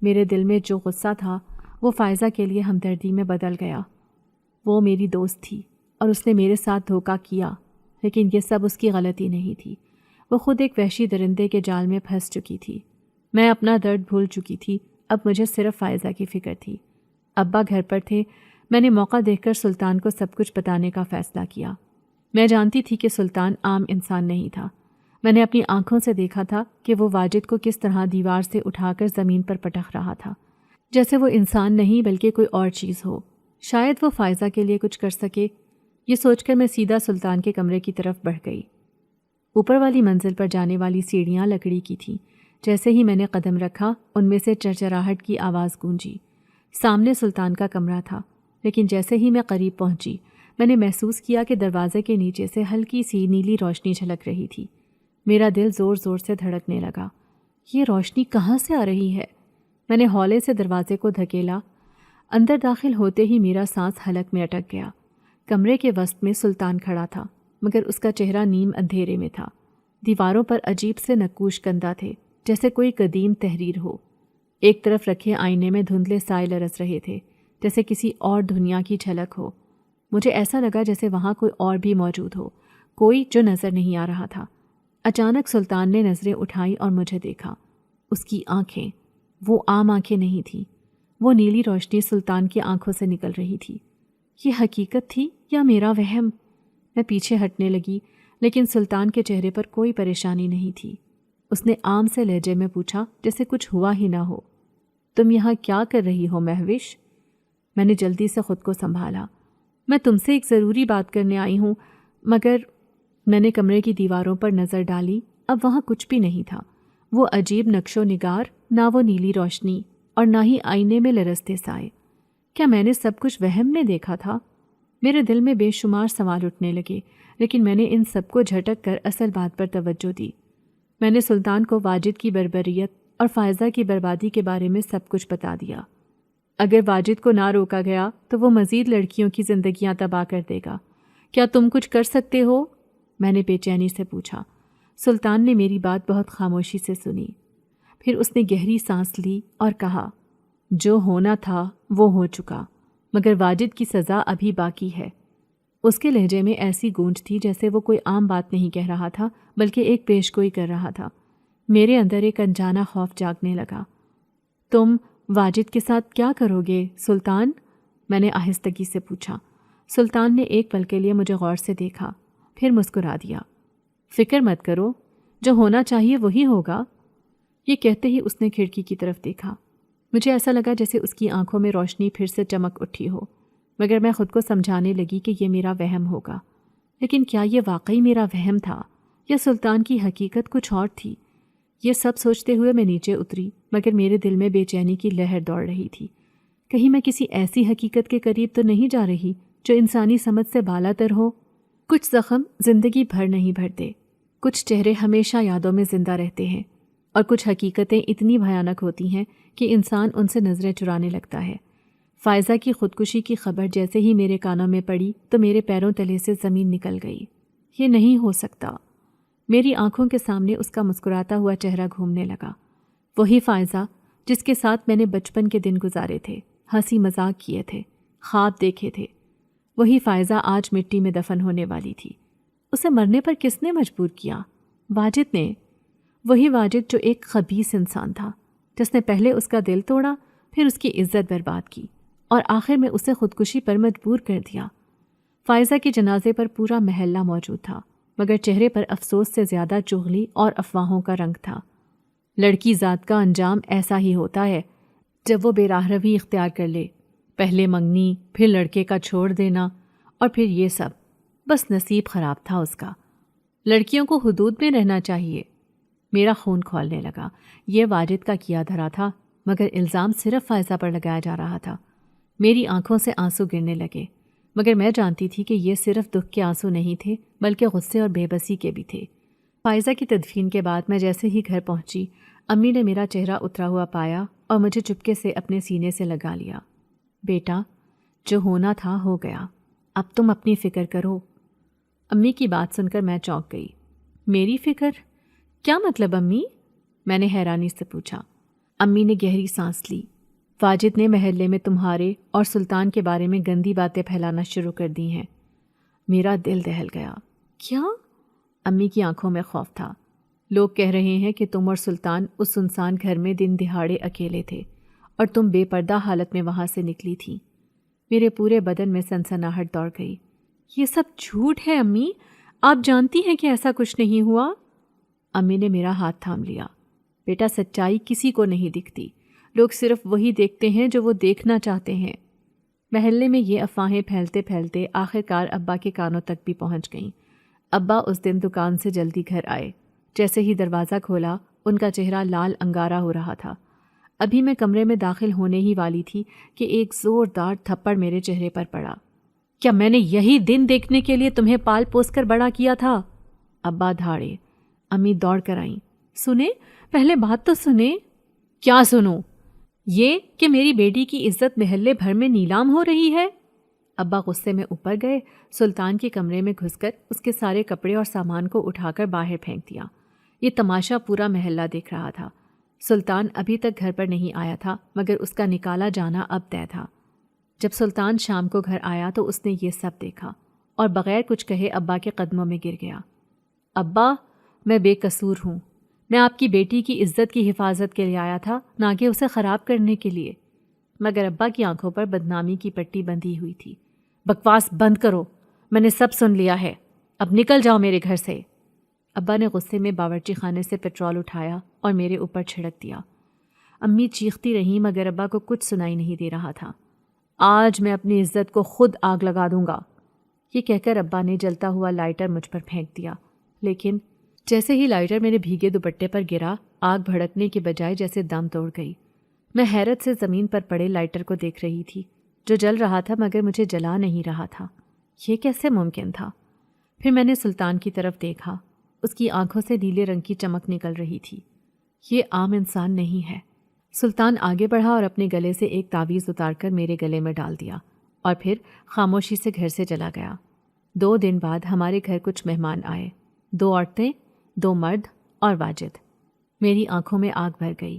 میرے دل میں جو غصہ تھا وہ فائزہ کے لیے ہمدردی میں بدل گیا۔ وہ میری دوست تھی اور اس نے میرے ساتھ دھوکہ کیا، لیکن یہ سب اس کی غلطی نہیں تھی۔ وہ خود ایک وحشی درندے کے جال میں پھنس چکی تھی۔ میں اپنا درد بھول چکی تھی، اب مجھے صرف فائزہ کی فکر تھی۔ ابا گھر پر تھے، میں نے موقع دیکھ کر سلطان کو سب کچھ بتانے کا فیصلہ کیا۔ میں جانتی تھی کہ سلطان عام انسان نہیں تھا۔ میں نے اپنی آنکھوں سے دیکھا تھا کہ وہ واجد کو کس طرح دیوار سے اٹھا کر زمین پر پٹخ رہا تھا، جیسے وہ انسان نہیں بلکہ کوئی اور چیز ہو۔ شاید وہ فائزہ کے لیے کچھ کر سکے، یہ سوچ کر میں سیدھا سلطان کے کمرے کی طرف بڑھ گئی۔ اوپر والی منزل پر جانے والی سیڑھیاں لکڑی کی تھیں۔ جیسے ہی میں نے قدم رکھا ان میں سے چرچراہٹ کی آواز گونجی۔ سامنے سلطان کا کمرہ تھا، لیکن جیسے ہی میں قریب پہنچی میں نے محسوس کیا کہ دروازے کے نیچے سے ہلکی سی نیلی روشنی جھلک رہی تھی۔ میرا دل زور زور سے دھڑکنے لگا۔ یہ روشنی کہاں سے آ رہی ہے؟ میں نے ہولے سے دروازے کو دھکیلا۔ اندر داخل ہوتے ہی میرا سانس حلق میں اٹک گیا۔ کمرے کے وسط میں سلطان کھڑا تھا، مگر اس کا چہرہ نیم اندھیرے میں تھا۔ دیواروں پر عجیب سے نقوش کندہ تھے، جیسے کوئی قدیم تحریر ہو۔ ایک طرف رکھے آئینے میں دھندلے سائے لرز رہے تھے، جیسے کسی اور دنیا کی جھلک ہو۔ مجھے ایسا لگا جیسے وہاں کوئی اور بھی موجود ہو، کوئی جو نظر نہیں آ رہا تھا۔ اچانک سلطان نے نظریں اٹھائیں اور مجھے دیکھا۔ اس کی آنکھیں، وہ عام آنکھیں نہیں تھیں۔ وہ نیلی روشنی سلطان کی آنکھوں سے نکل رہی تھی۔ یہ حقیقت تھی یا میرا وہم؟ میں پیچھے ہٹنے لگی، لیکن سلطان کے چہرے پر کوئی پریشانی نہیں تھی۔ اس نے عام سے لہجے میں پوچھا جیسے کچھ ہوا ہی نہ ہو، تم یہاں کیا کر رہی ہو مہوش؟ میں نے جلدی سے خود کو سنبھالا۔ میں تم سے ایک ضروری بات کرنے آئی ہوں، مگر میں نے کمرے کی دیواروں پر نظر ڈالی۔ اب وہاں کچھ بھی نہیں تھا۔ وہ عجیب نقش و نگار، نہ وہ نیلی روشنی اور نہ ہی آئینے میں لرزتے سائے۔ کیا میں نے سب کچھ وہم میں دیکھا تھا؟ میرے دل میں بے شمار سوال اٹھنے لگے، لیکن میں نے ان سب کو جھٹک کر اصل بات پر توجہ دی۔ میں نے سلطان کو واجد کی بربریت اور فائزہ کی بربادی کے بارے میں سب کچھ بتا دیا۔ اگر واجد کو نہ روکا گیا تو وہ مزید لڑکیوں کی زندگیاں تباہ کر دے گا۔ کیا تم کچھ کر سکتے ہو؟ میں نے بے چینی سے پوچھا۔ سلطان نے میری بات بہت خاموشی سے سنی، پھر اس نے گہری سانس لی اور کہا، جو ہونا تھا وہ ہو چکا، مگر واجد کی سزا ابھی باقی ہے۔ اس کے لہجے میں ایسی گونج تھی جیسے وہ کوئی عام بات نہیں کہہ رہا تھا بلکہ ایک پیش گوئی کر رہا تھا۔ میرے اندر ایک انجانا خوف جاگنے لگا۔ تم واجد کے ساتھ کیا کرو گے سلطان؟ میں نے آہستگی سے پوچھا۔ سلطان نے ایک پل کے لیے مجھے غور سے دیکھا، پھر مسکرا دیا۔ فکر مت کرو، جو ہونا چاہیے وہی ہوگا۔ یہ کہتے ہی اس نے کھڑکی کی طرف دیکھا۔ مجھے ایسا لگا جیسے اس کی آنکھوں میں روشنی پھر سے چمک اٹھی ہو، مگر میں خود کو سمجھانے لگی کہ یہ میرا وہم ہوگا۔ لیکن کیا یہ واقعی میرا وہم تھا یا سلطان کی حقیقت کچھ اور تھی؟ یہ سب سوچتے ہوئے میں نیچے اتری، مگر میرے دل میں بے چینی کی لہر دوڑ رہی تھی۔ کہیں میں کسی ایسی حقیقت کے قریب تو نہیں جا رہی جو انسانی سمجھ سے بالا تر ہو؟ کچھ زخم زندگی بھر نہیں بھرتے، کچھ چہرے ہمیشہ یادوں میں زندہ رہتے ہیں، اور کچھ حقیقتیں اتنی بھیانک ہوتی ہیں کہ انسان ان سے نظریں چرانے لگتا ہے۔ فائزہ کی خودکشی کی خبر جیسے ہی میرے کانوں میں پڑی تو میرے پیروں تلے سے زمین نکل گئی۔ یہ نہیں ہو سکتا۔ میری آنکھوں کے سامنے اس کا مسکراتا ہوا چہرہ گھومنے لگا۔ وہی فائزہ جس کے ساتھ میں نے بچپن کے دن گزارے تھے، ہنسی مذاق کیے تھے، خواب دیکھے تھے۔ وہی فائزہ آج مٹی میں دفن ہونے والی تھی۔ اسے مرنے پر کس نے مجبور کیا؟ واجد نے۔ وہی واجد جو ایک خبیث انسان تھا، جس نے پہلے اس کا دل توڑا، پھر اس کی عزت برباد کی اور آخر میں اسے خودکشی پر مجبور کر دیا۔ فائزہ کے جنازے پر پورا محلہ موجود تھا، مگر چہرے پر افسوس سے زیادہ چغلی اور افواہوں کا رنگ تھا۔ لڑکی ذات کا انجام ایسا ہی ہوتا ہے جب وہ بے راہ روی اختیار کر لے، پہلے منگنی، پھر لڑکے کا چھوڑ دینا، اور پھر یہ سب۔ بس نصیب خراب تھا اس کا۔ لڑکیوں کو حدود میں رہنا چاہیے۔ میرا خون کھولنے لگا۔ یہ واجد کا کیا دھرا تھا، مگر الزام صرف فائزہ پر لگایا جا رہا تھا۔ میری آنکھوں سے آنسو گرنے لگے، مگر میں جانتی تھی کہ یہ صرف دکھ کے آنسو نہیں تھے بلکہ غصے اور بے بسی کے بھی تھے۔ فائزہ کی تدفین کے بعد میں جیسے ہی گھر پہنچی، امی نے میرا چہرہ اترا ہوا پایا اور مجھے چپکے سے اپنے سینے سے لگا لیا۔ بیٹا، جو ہونا تھا ہو گیا، اب تم اپنی فکر کرو۔ امی کی بات سن کر میں چونک گئی۔ میری فکر؟ کیا مطلب امی؟ میں نے حیرانی سے پوچھا۔ امی نے گہری سانس لی۔ واجد نے محلے میں تمہارے اور سلطان کے بارے میں گندی باتیں پھیلانا شروع کر دی ہیں۔ میرا دل دہل گیا۔ کیا؟ امی کی آنکھوں میں خوف تھا۔ لوگ کہہ رہے ہیں کہ تم اور سلطان اس سنسان گھر میں دن دہاڑے اکیلے تھے اور تم بے پردہ حالت میں وہاں سے نکلی تھی۔ میرے پورے بدن میں سنسناہٹ دوڑ گئی۔ یہ سب جھوٹ ہے امی، آپ جانتی ہیں کہ ایسا کچھ نہیں ہوا۔ امی نے میرا ہاتھ تھام لیا۔ بیٹا سچائی کسی کو نہیں دکھتی، لوگ صرف وہی دیکھتے ہیں جو وہ دیکھنا چاہتے ہیں۔ محلے میں یہ افواہیں پھیلتے پھیلتے آخرکار ابا کے کانوں تک بھی پہنچ گئیں۔ ابا اس دن دکان سے جلدی گھر آئے۔ جیسے ہی دروازہ کھولا ان کا چہرہ لال انگارا ہو رہا تھا۔ ابھی میں کمرے میں داخل ہونے ہی والی تھی کہ ایک زوردار تھپڑ میرے چہرے پر پڑا۔ کیا میں نے یہی دن دیکھنے کے لیے تمہیں پال پوس کر بڑا کیا تھا؟ ابا دھاڑے۔ امی دوڑ کر آئیں۔ سنیں، پہلے بات تو سنیں۔ کیا سنوں؟ یہ کہ میری بیٹی کی عزت محلے بھر میں نیلام ہو رہی ہے۔ ابا غصے میں اوپر گئے، سلطان کے کمرے میں گھس کر اس کے سارے کپڑے اور سامان کو اٹھا کر باہر پھینک دیا۔ یہ تماشا پورا محلہ دیکھ رہا تھا۔ سلطان ابھی تک گھر پر نہیں آیا تھا، مگر اس کا نکالا جانا اب طے تھا۔ جب سلطان شام کو گھر آیا تو اس نے یہ سب دیکھا اور بغیر کچھ کہے ابا کے قدموں میں گر گیا۔ ابا، میں بے قصور ہوں۔ میں آپ کی بیٹی کی عزت کی حفاظت کے لیے آیا تھا، نہ کہ اسے خراب کرنے کے لیے۔ مگر ابا کی آنکھوں پر بدنامی کی پٹی بندھی ہوئی تھی۔ بکواس بند کرو، میں نے سب سن لیا ہے، اب نکل جاؤ میرے گھر سے۔ ابا نے غصے میں باورچی خانے سے پٹرول اٹھایا اور میرے اوپر چھڑک دیا۔ امی چیختی رہیں مگر ابا کو کچھ سنائی نہیں دے رہا تھا۔ آج میں اپنی عزت کو خود آگ لگا دوں گا، یہ کہہ کر ابا نے جلتا ہوا لائٹر مجھ پر پھینک دیا۔ لیکن جیسے ہی لائٹر میرے بھیگے دوپٹے پر گرا، آگ بھڑکنے کے بجائے جیسے دم توڑ گئی۔ میں حیرت سے زمین پر پڑے لائٹر کو دیکھ رہی تھی، جو جل رہا تھا مگر مجھے جلا نہیں رہا تھا۔ یہ کیسے ممکن تھا؟ پھر میں نے سلطان کی طرف دیکھا۔ اس کی آنکھوں سے نیلے رنگ کی چمک نکل رہی تھی۔ یہ عام انسان نہیں ہے۔ سلطان آگے بڑھا اور اپنے گلے سے ایک تعویذ اتار کر میرے گلے میں ڈال دیا اور پھر خاموشی سے گھر سے چلا گیا۔ 2 دن بعد ہمارے گھر کچھ مہمان آئے، 2 عورتیں، 2 مرد اور واجد۔ میری آنکھوں میں آگ بھر گئی۔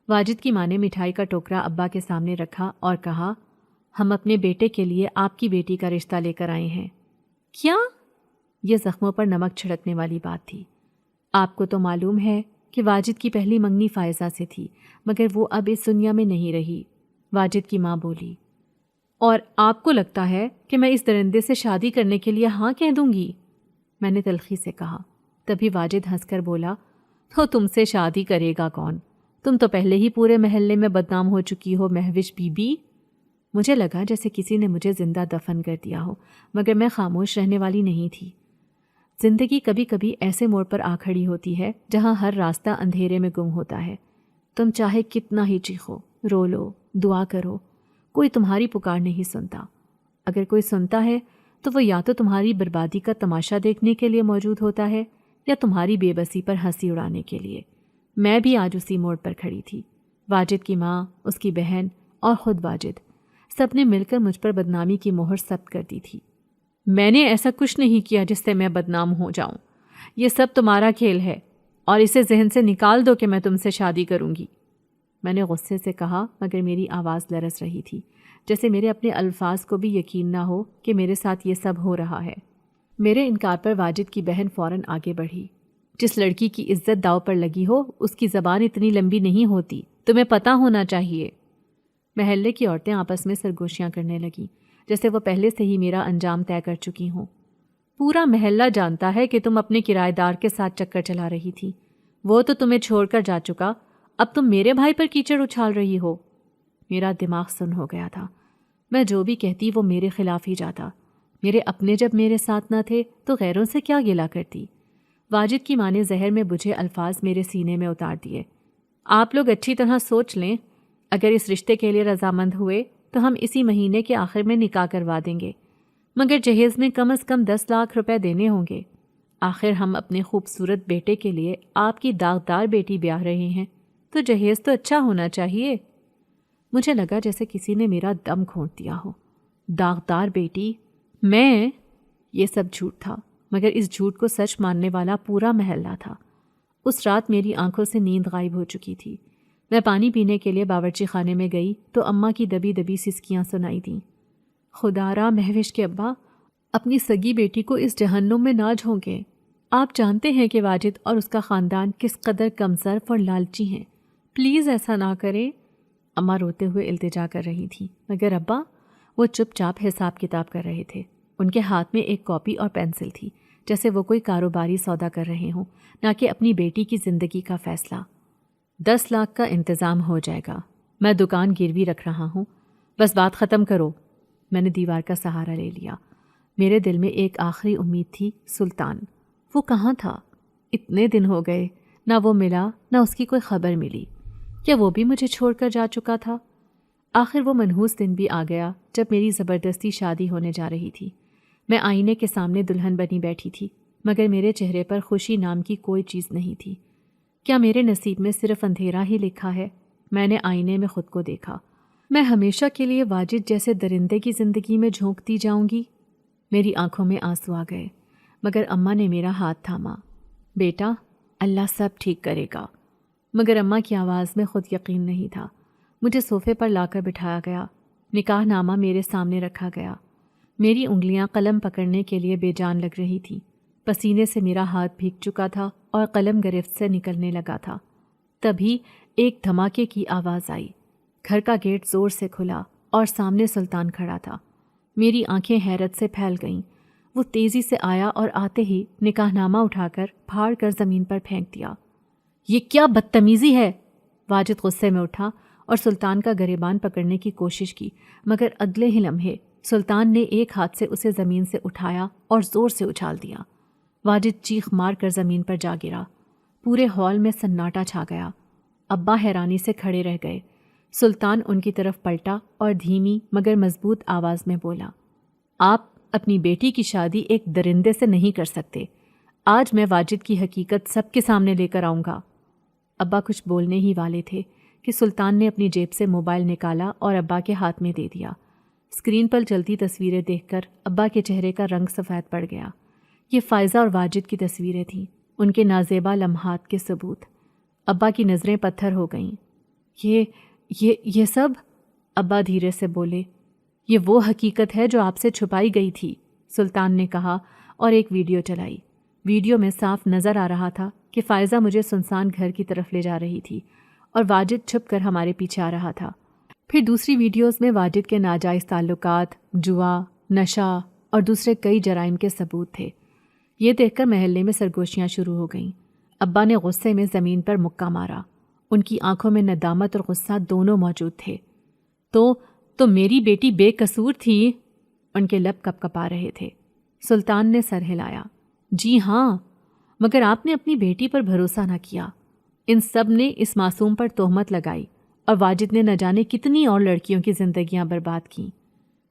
واجد کی ماں نے مٹھائی کا ٹوکرا ابا کے سامنے رکھا اور کہا، ہم اپنے بیٹے کے لیے آپ کی بیٹی کا رشتہ لے کر آئے ہیں۔ کیا؟ یہ زخموں پر نمک چھڑکنے والی بات تھی۔ آپ کو تو معلوم ہے کہ واجد کی پہلی منگنی فائزہ سے تھی، مگر وہ اب اس دنیا میں نہیں رہی۔ واجد کی ماں بولی، اور آپ کو لگتا ہے کہ میں اس درندے سے شادی کرنے کے لیے ہاں کہہ دوں گی؟ میں نے تلخی سے کہا۔ تبھی واجد ہنس کر بولا، تو تم سے شادی کرے گا کون؟ تم تو پہلے ہی پورے محلے میں بدنام ہو چکی ہو مہوش بی بی۔ مجھے لگا جیسے کسی نے مجھے زندہ دفن کر دیا ہو، مگر میں خاموش رہنے والی نہیں تھی۔ زندگی کبھی کبھی ایسے موڑ پر آ کھڑی ہوتی ہے جہاں ہر راستہ اندھیرے میں گم ہوتا ہے۔ تم چاہے کتنا ہی چیخو، رو لو، دعا کرو، کوئی تمہاری پکار نہیں سنتا۔ اگر کوئی سنتا ہے تو وہ یا تو تمہاری بربادی کا تماشا دیکھنے کے لیے موجود ہوتا ہے یا تمہاری بے بسی پر ہنسی اڑانے کے لیے۔ میں بھی آج اسی موڑ پر کھڑی تھی۔ واجد کی ماں، اس کی بہن اور خود واجد، سب نے مل کر مجھ پر بدنامی کی مہر ثبت کر دی تھی۔ میں نے ایسا کچھ نہیں کیا جس سے میں بدنام ہو جاؤں۔ یہ سب تمہارا کھیل ہے اور اسے ذہن سے نکال دو کہ میں تم سے شادی کروں گی۔ میں نے غصے سے کہا مگر میری آواز لرز رہی تھی، جیسے میرے اپنے الفاظ کو بھی یقین نہ ہو کہ میرے ساتھ یہ سب ہو رہا ہے۔ میرے انکار پر واجد کی بہن فوراً آگے بڑھی۔ جس لڑکی کی عزت داؤ پر لگی ہو اس کی زبان اتنی لمبی نہیں ہوتی، تمہیں پتہ ہونا چاہیے۔ محلے کی عورتیں آپس میں سرگوشیاں کرنے لگیں جیسے وہ پہلے سے ہی میرا انجام طے کر چکی ہوں۔ پورا محلہ جانتا ہے کہ تم اپنے کرایہ دار کے ساتھ چکر چلا رہی تھی، وہ تو تمہیں چھوڑ کر جا چکا، اب تم میرے بھائی پر کیچڑ اچھال رہی ہو۔ میرا دماغ سن ہو گیا تھا۔ میں جو بھی کہتی وہ میرے خلاف ہی جاتا۔ میرے اپنے جب میرے ساتھ نہ تھے تو غیروں سے کیا گلہ کرتی۔ واجد کی ماں نے زہر میں بجھے الفاظ میرے سینے میں اتار دیے۔ آپ لوگ اچھی طرح سوچ لیں، اگر اس رشتے کے لیے رضامند ہوئے تو ہم اسی مہینے کے آخر میں نکاح کروا دیں گے، مگر جہیز میں کم از کم 10 لاکھ روپے دینے ہوں گے۔ آخر ہم اپنے خوبصورت بیٹے کے لیے آپ کی داغدار بیٹی بیاہ رہے ہیں، تو جہیز تو اچھا ہونا چاہیے۔ مجھے لگا جیسے کسی نے میرا دم گھونٹ دیا ہو۔ داغدار بیٹی؟ میں؟ یہ سب جھوٹ تھا، مگر اس جھوٹ کو سچ ماننے والا پورا محلہ تھا۔ اس رات میری آنکھوں سے نیند غائب ہو چکی تھی۔ میں پانی پینے کے لیے باورچی خانے میں گئی تو اماں کی دبی دبی سسکیاں سنائی دیں۔ خدا را مہوش کے ابا اپنی سگی بیٹی کو اس جہنم میں نہ جھونکیں۔ آپ جانتے ہیں کہ واجد اور اس کا خاندان کس قدر کمزرف اور لالچی ہیں، پلیز ایسا نہ کریں۔ اماں روتے ہوئے التجا کر رہی تھیں، مگر ابا وہ چپ چاپ حساب کتاب کر رہے تھے۔ ان کے ہاتھ میں ایک کاپی اور پینسل تھی، جیسے وہ کوئی کاروباری سودا کر رہے ہوں، نہ کہ اپنی بیٹی کی زندگی کا فیصلہ۔ 10 لاکھ کا انتظام ہو جائے گا، میں دکان گروی رکھ رہا ہوں، بس بات ختم کرو۔ میں نے دیوار کا سہارا لے لیا۔ میرے دل میں ایک آخری امید تھی، سلطان۔ وہ کہاں تھا؟ اتنے دن ہو گئے، نہ وہ ملا نہ اس کی کوئی خبر ملی۔ کیا وہ بھی مجھے چھوڑ کر جا چکا تھا؟ آخر وہ منحوس دن بھی آ گیا جب میری زبردستی شادی ہونے جا رہی تھی۔ میں آئینے کے سامنے دلہن بنی بیٹھی تھی، مگر میرے چہرے پر خوشی نام کی کوئی چیز نہیں تھی۔ کیا میرے نصیب میں صرف اندھیرا ہی لکھا ہے؟ میں نے آئینے میں خود کو دیکھا۔ میں ہمیشہ کے لیے واجد جیسے درندے کی زندگی میں جھونکتی جاؤں گی؟ میری آنکھوں میں آنسو آ گئے، مگر اماں نے میرا ہاتھ تھاما۔ بیٹا، اللہ سب ٹھیک کرے گا۔ مگر اماں کی آواز میں خود یقین نہیں تھا۔ مجھے صوفے پر لا کر بٹھایا گیا، نکاح نامہ میرے سامنے رکھا گیا۔ میری انگلیاں قلم پکڑنے کے لیے بے جان لگ رہی تھیں۔ پسینے سے میرا ہاتھ بھیگ چکا تھا اور قلم گرفت سے نکلنے لگا تھا۔ تبھی ایک دھماکے کی آواز آئی۔ گھر کا گیٹ زور سے کھلا اور سامنے سلطان کھڑا تھا۔ میری آنکھیں حیرت سے پھیل گئیں۔ وہ تیزی سے آیا اور آتے ہی نکاح نامہ اٹھا کر پھاڑ کر زمین پر پھینک دیا۔ یہ کیا بدتمیزی ہے؟ واجد غصے میں اٹھا اور سلطان کا گریبان پکڑنے کی کوشش کی، مگر اگلے ہی لمحے سلطان نے ایک ہاتھ سے اسے زمین سے اٹھایا اور زور سے اچھال دیا۔ واجد چیخ مار کر زمین پر جا گرا۔ پورے ہال میں سناٹا چھا گیا۔ ابا حیرانی سے کھڑے رہ گئے۔ سلطان ان کی طرف پلٹا اور دھیمی مگر مضبوط آواز میں بولا، آپ اپنی بیٹی کی شادی ایک درندے سے نہیں کر سکتے۔ آج میں واجد کی حقیقت سب کے سامنے لے کر آؤں گا۔ ابا کچھ بولنے ہی والے تھے کہ سلطان نے اپنی جیب سے موبائل نکالا اور ابا کے ہاتھ میں دے دیا۔ اسکرین پر چلتی تصویریں دیکھ کر ابا کے چہرے کا رنگ سفید پڑ گیا۔ یہ فائزہ اور واجد کی تصویریں تھیں، ان کے نازیبا لمحات کے ثبوت۔ ابا کی نظریں پتھر ہو گئیں۔ یہ سب؟ ابا دھیرے سے بولے، یہ وہ حقیقت ہے جو آپ سے چھپائی گئی تھی، سلطان نے کہا اور ایک ویڈیو چلائی۔ ویڈیو میں صاف نظر آ رہا تھا کہ فائزہ مجھے سنسان گھر کی طرف لے جا رہی تھی اور واجد چھپ کر ہمارے پیچھے آ رہا تھا۔ پھر دوسری ویڈیوز میں واجد کے ناجائز تعلقات، جوا، نشہ اور دوسرے کئی جرائم کے ثبوت تھے۔ یہ دیکھ کر محلے میں سرگوشیاں شروع ہو گئیں۔ ابا نے غصے میں زمین پر مکہ مارا۔ ان کی آنکھوں میں ندامت اور غصہ دونوں موجود تھے۔ تو میری بیٹی بے قصور تھی؟ ان کے لب کپ کپا رہے تھے۔ سلطان نے سر ہلایا۔ جی ہاں، مگر آپ نے اپنی بیٹی پر بھروسہ نہ کیا۔ ان سب نے اس معصوم پر تہمت لگائی اور واجد نے نہ جانے کتنی اور لڑکیوں کی زندگیاں برباد کیں۔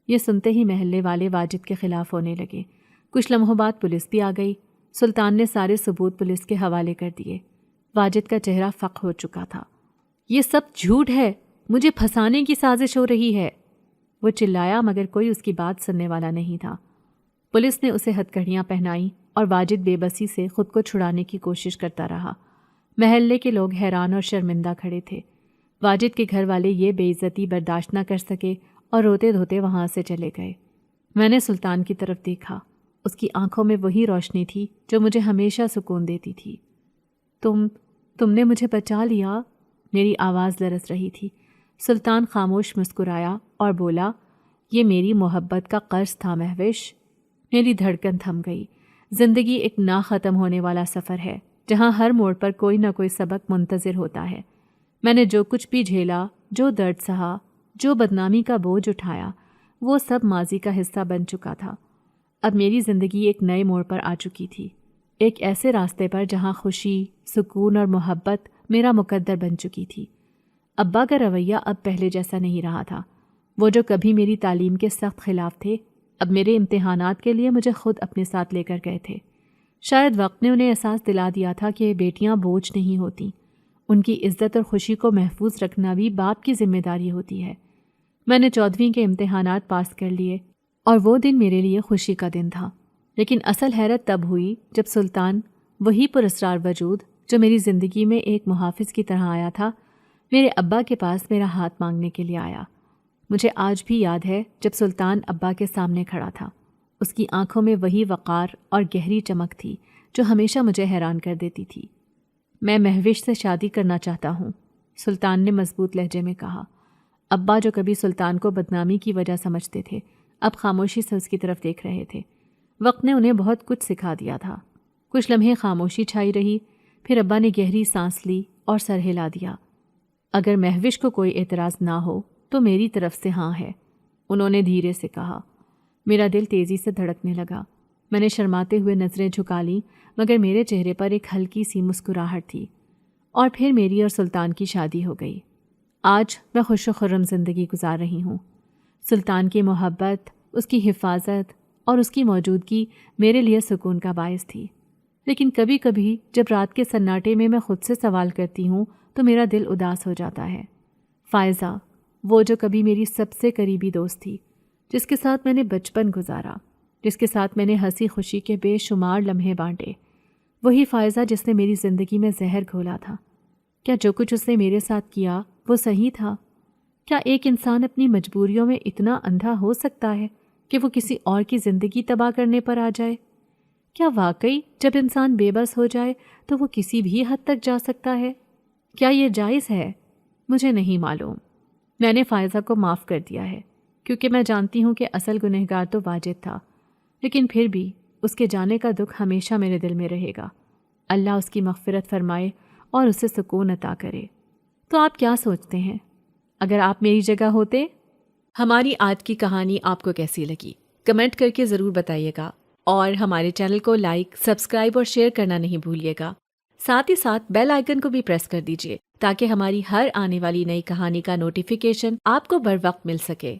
یہ سنتے ہی محلے والے واجد کے خلاف ہونے لگے۔ کچھ لمحوں بعد پولیس بھی آ گئی۔ سلطان نے سارے ثبوت پولیس کے حوالے کر دیے۔ واجد کا چہرہ فق ہو چکا تھا۔ یہ سب جھوٹ ہے، مجھے پھنسانے کی سازش ہو رہی ہے، وہ چلایا، مگر کوئی اس کی بات سننے والا نہیں تھا۔ پولیس نے اسے ہتھ کڑیاں پہنائی اور واجد بے بسی سے خود کو چھڑانے کی کوشش کرتا رہا۔ محلے کے لوگ حیران اور شرمندہ کھڑے تھے۔ واجد کے گھر والے یہ بے عزتی برداشت نہ کر سکے اور روتے دھوتے وہاں سے چلے گئے۔ میں نے سلطان کی طرف دیکھا۔ اس کی آنکھوں میں وہی روشنی تھی جو مجھے ہمیشہ سکون دیتی تھی۔ تم نے مجھے بچا لیا، میری آواز لرز رہی تھی۔ سلطان خاموش مسکرایا اور بولا، یہ میری محبت کا قرض تھا مہوش۔ میری دھڑکن تھم گئی۔ زندگی ایک نہ ختم ہونے والا سفر ہے جہاں ہر موڑ پر کوئی نہ کوئی سبق منتظر ہوتا ہے۔ میں نے جو کچھ بھی جھیلا، جو درد سہا، جو بدنامی کا بوجھ اٹھایا، وہ سب ماضی کا حصہ بن چکا تھا۔ اب میری زندگی ایک نئے موڑ پر آ چکی تھی، ایک ایسے راستے پر جہاں خوشی، سکون اور محبت میرا مقدر بن چکی تھی۔ ابا کا رویہ اب پہلے جیسا نہیں رہا تھا۔ وہ جو کبھی میری تعلیم کے سخت خلاف تھے، اب میرے امتحانات کے لیے مجھے خود اپنے ساتھ لے کر گئے تھے۔ شاید وقت نے انہیں احساس دلا دیا تھا کہ بیٹیاں بوجھ نہیں ہوتیں، ان کی عزت اور خوشی کو محفوظ رکھنا بھی باپ کی ذمہ داری ہوتی ہے۔ میں نے 14ویں کے امتحانات پاس کر لیے اور وہ دن میرے لیے خوشی کا دن تھا۔ لیکن اصل حیرت تب ہوئی جب سلطان، وہی پراسرار وجود جو میری زندگی میں ایک محافظ کی طرح آیا تھا، میرے ابا کے پاس میرا ہاتھ مانگنے کے لیے آیا۔ مجھے آج بھی یاد ہے جب سلطان ابا کے سامنے کھڑا تھا۔ اس کی آنکھوں میں وہی وقار اور گہری چمک تھی جو ہمیشہ مجھے حیران کر دیتی تھی۔ میں مہوش سے شادی کرنا چاہتا ہوں، سلطان نے مضبوط لہجے میں کہا۔ ابا جو کبھی سلطان کو بدنامی کی وجہ سمجھتے تھے اب خاموشی سے اس کی طرف دیکھ رہے تھے۔ وقت نے انہیں بہت کچھ سکھا دیا تھا۔ کچھ لمحے خاموشی چھائی رہی، پھر ابا نے گہری سانس لی اور سر ہلا دیا۔ اگر مہوش کو کوئی اعتراض نہ ہو تو میری طرف سے ہاں ہے، انہوں نے دھیرے سے کہا۔ میرا دل تیزی سے دھڑکنے لگا۔ میں نے شرماتے ہوئے نظریں جھکا لیں، مگر میرے چہرے پر ایک ہلکی سی مسکراہٹ تھی۔ اور پھر میری اور سلطان کی شادی ہو گئی۔ آج میں خوش و خرم زندگی گزار رہی ہوں۔ سلطان کی محبت، اس کی حفاظت اور اس کی موجودگی میرے لیے سکون کا باعث تھی۔ لیکن کبھی کبھی جب رات کے سناٹے میں خود سے سوال کرتی ہوں تو میرا دل اداس ہو جاتا ہے۔ فائزہ، وہ جو کبھی میری سب سے قریبی دوست تھی، جس کے ساتھ میں نے بچپن گزارا، جس کے ساتھ میں نے ہنسی خوشی کے بے شمار لمحے بانٹے، وہی فائزہ جس نے میری زندگی میں زہر گھولا تھا۔ کیا جو کچھ اس نے میرے ساتھ کیا وہ صحیح تھا؟ کیا ایک انسان اپنی مجبوریوں میں اتنا اندھا ہو سکتا ہے کہ وہ کسی اور کی زندگی تباہ کرنے پر آ جائے؟ کیا واقعی جب انسان بے بس ہو جائے تو وہ کسی بھی حد تک جا سکتا ہے؟ کیا یہ جائز ہے؟ مجھے نہیں معلوم۔ میں نے فائزہ کو معاف کر دیا ہے، کیونکہ میں جانتی ہوں کہ اصل گنہگار تو واجد تھا، لیکن پھر بھی اس کے جانے کا دکھ ہمیشہ میرے دل میں رہے گا۔ اللہ اس کی مغفرت فرمائے اور اسے سکون عطا کرے۔ تو آپ کیا سوچتے ہیں؟ اگر آپ میری جگہ ہوتے؟ ہماری آج کی کہانی آپ کو کیسی لگی؟ کمنٹ کر کے ضرور بتائیے گا، اور ہمارے چینل کو لائک، سبسکرائب اور شیئر کرنا نہیں بھولیے گا۔ ساتھ ہی ساتھ بیل آئیکن کو بھی پریس کر دیجیے تاکہ ہماری ہر آنے والی نئی کہانی کا نوٹیفیکیشن آپ کو بر وقت مل سکے۔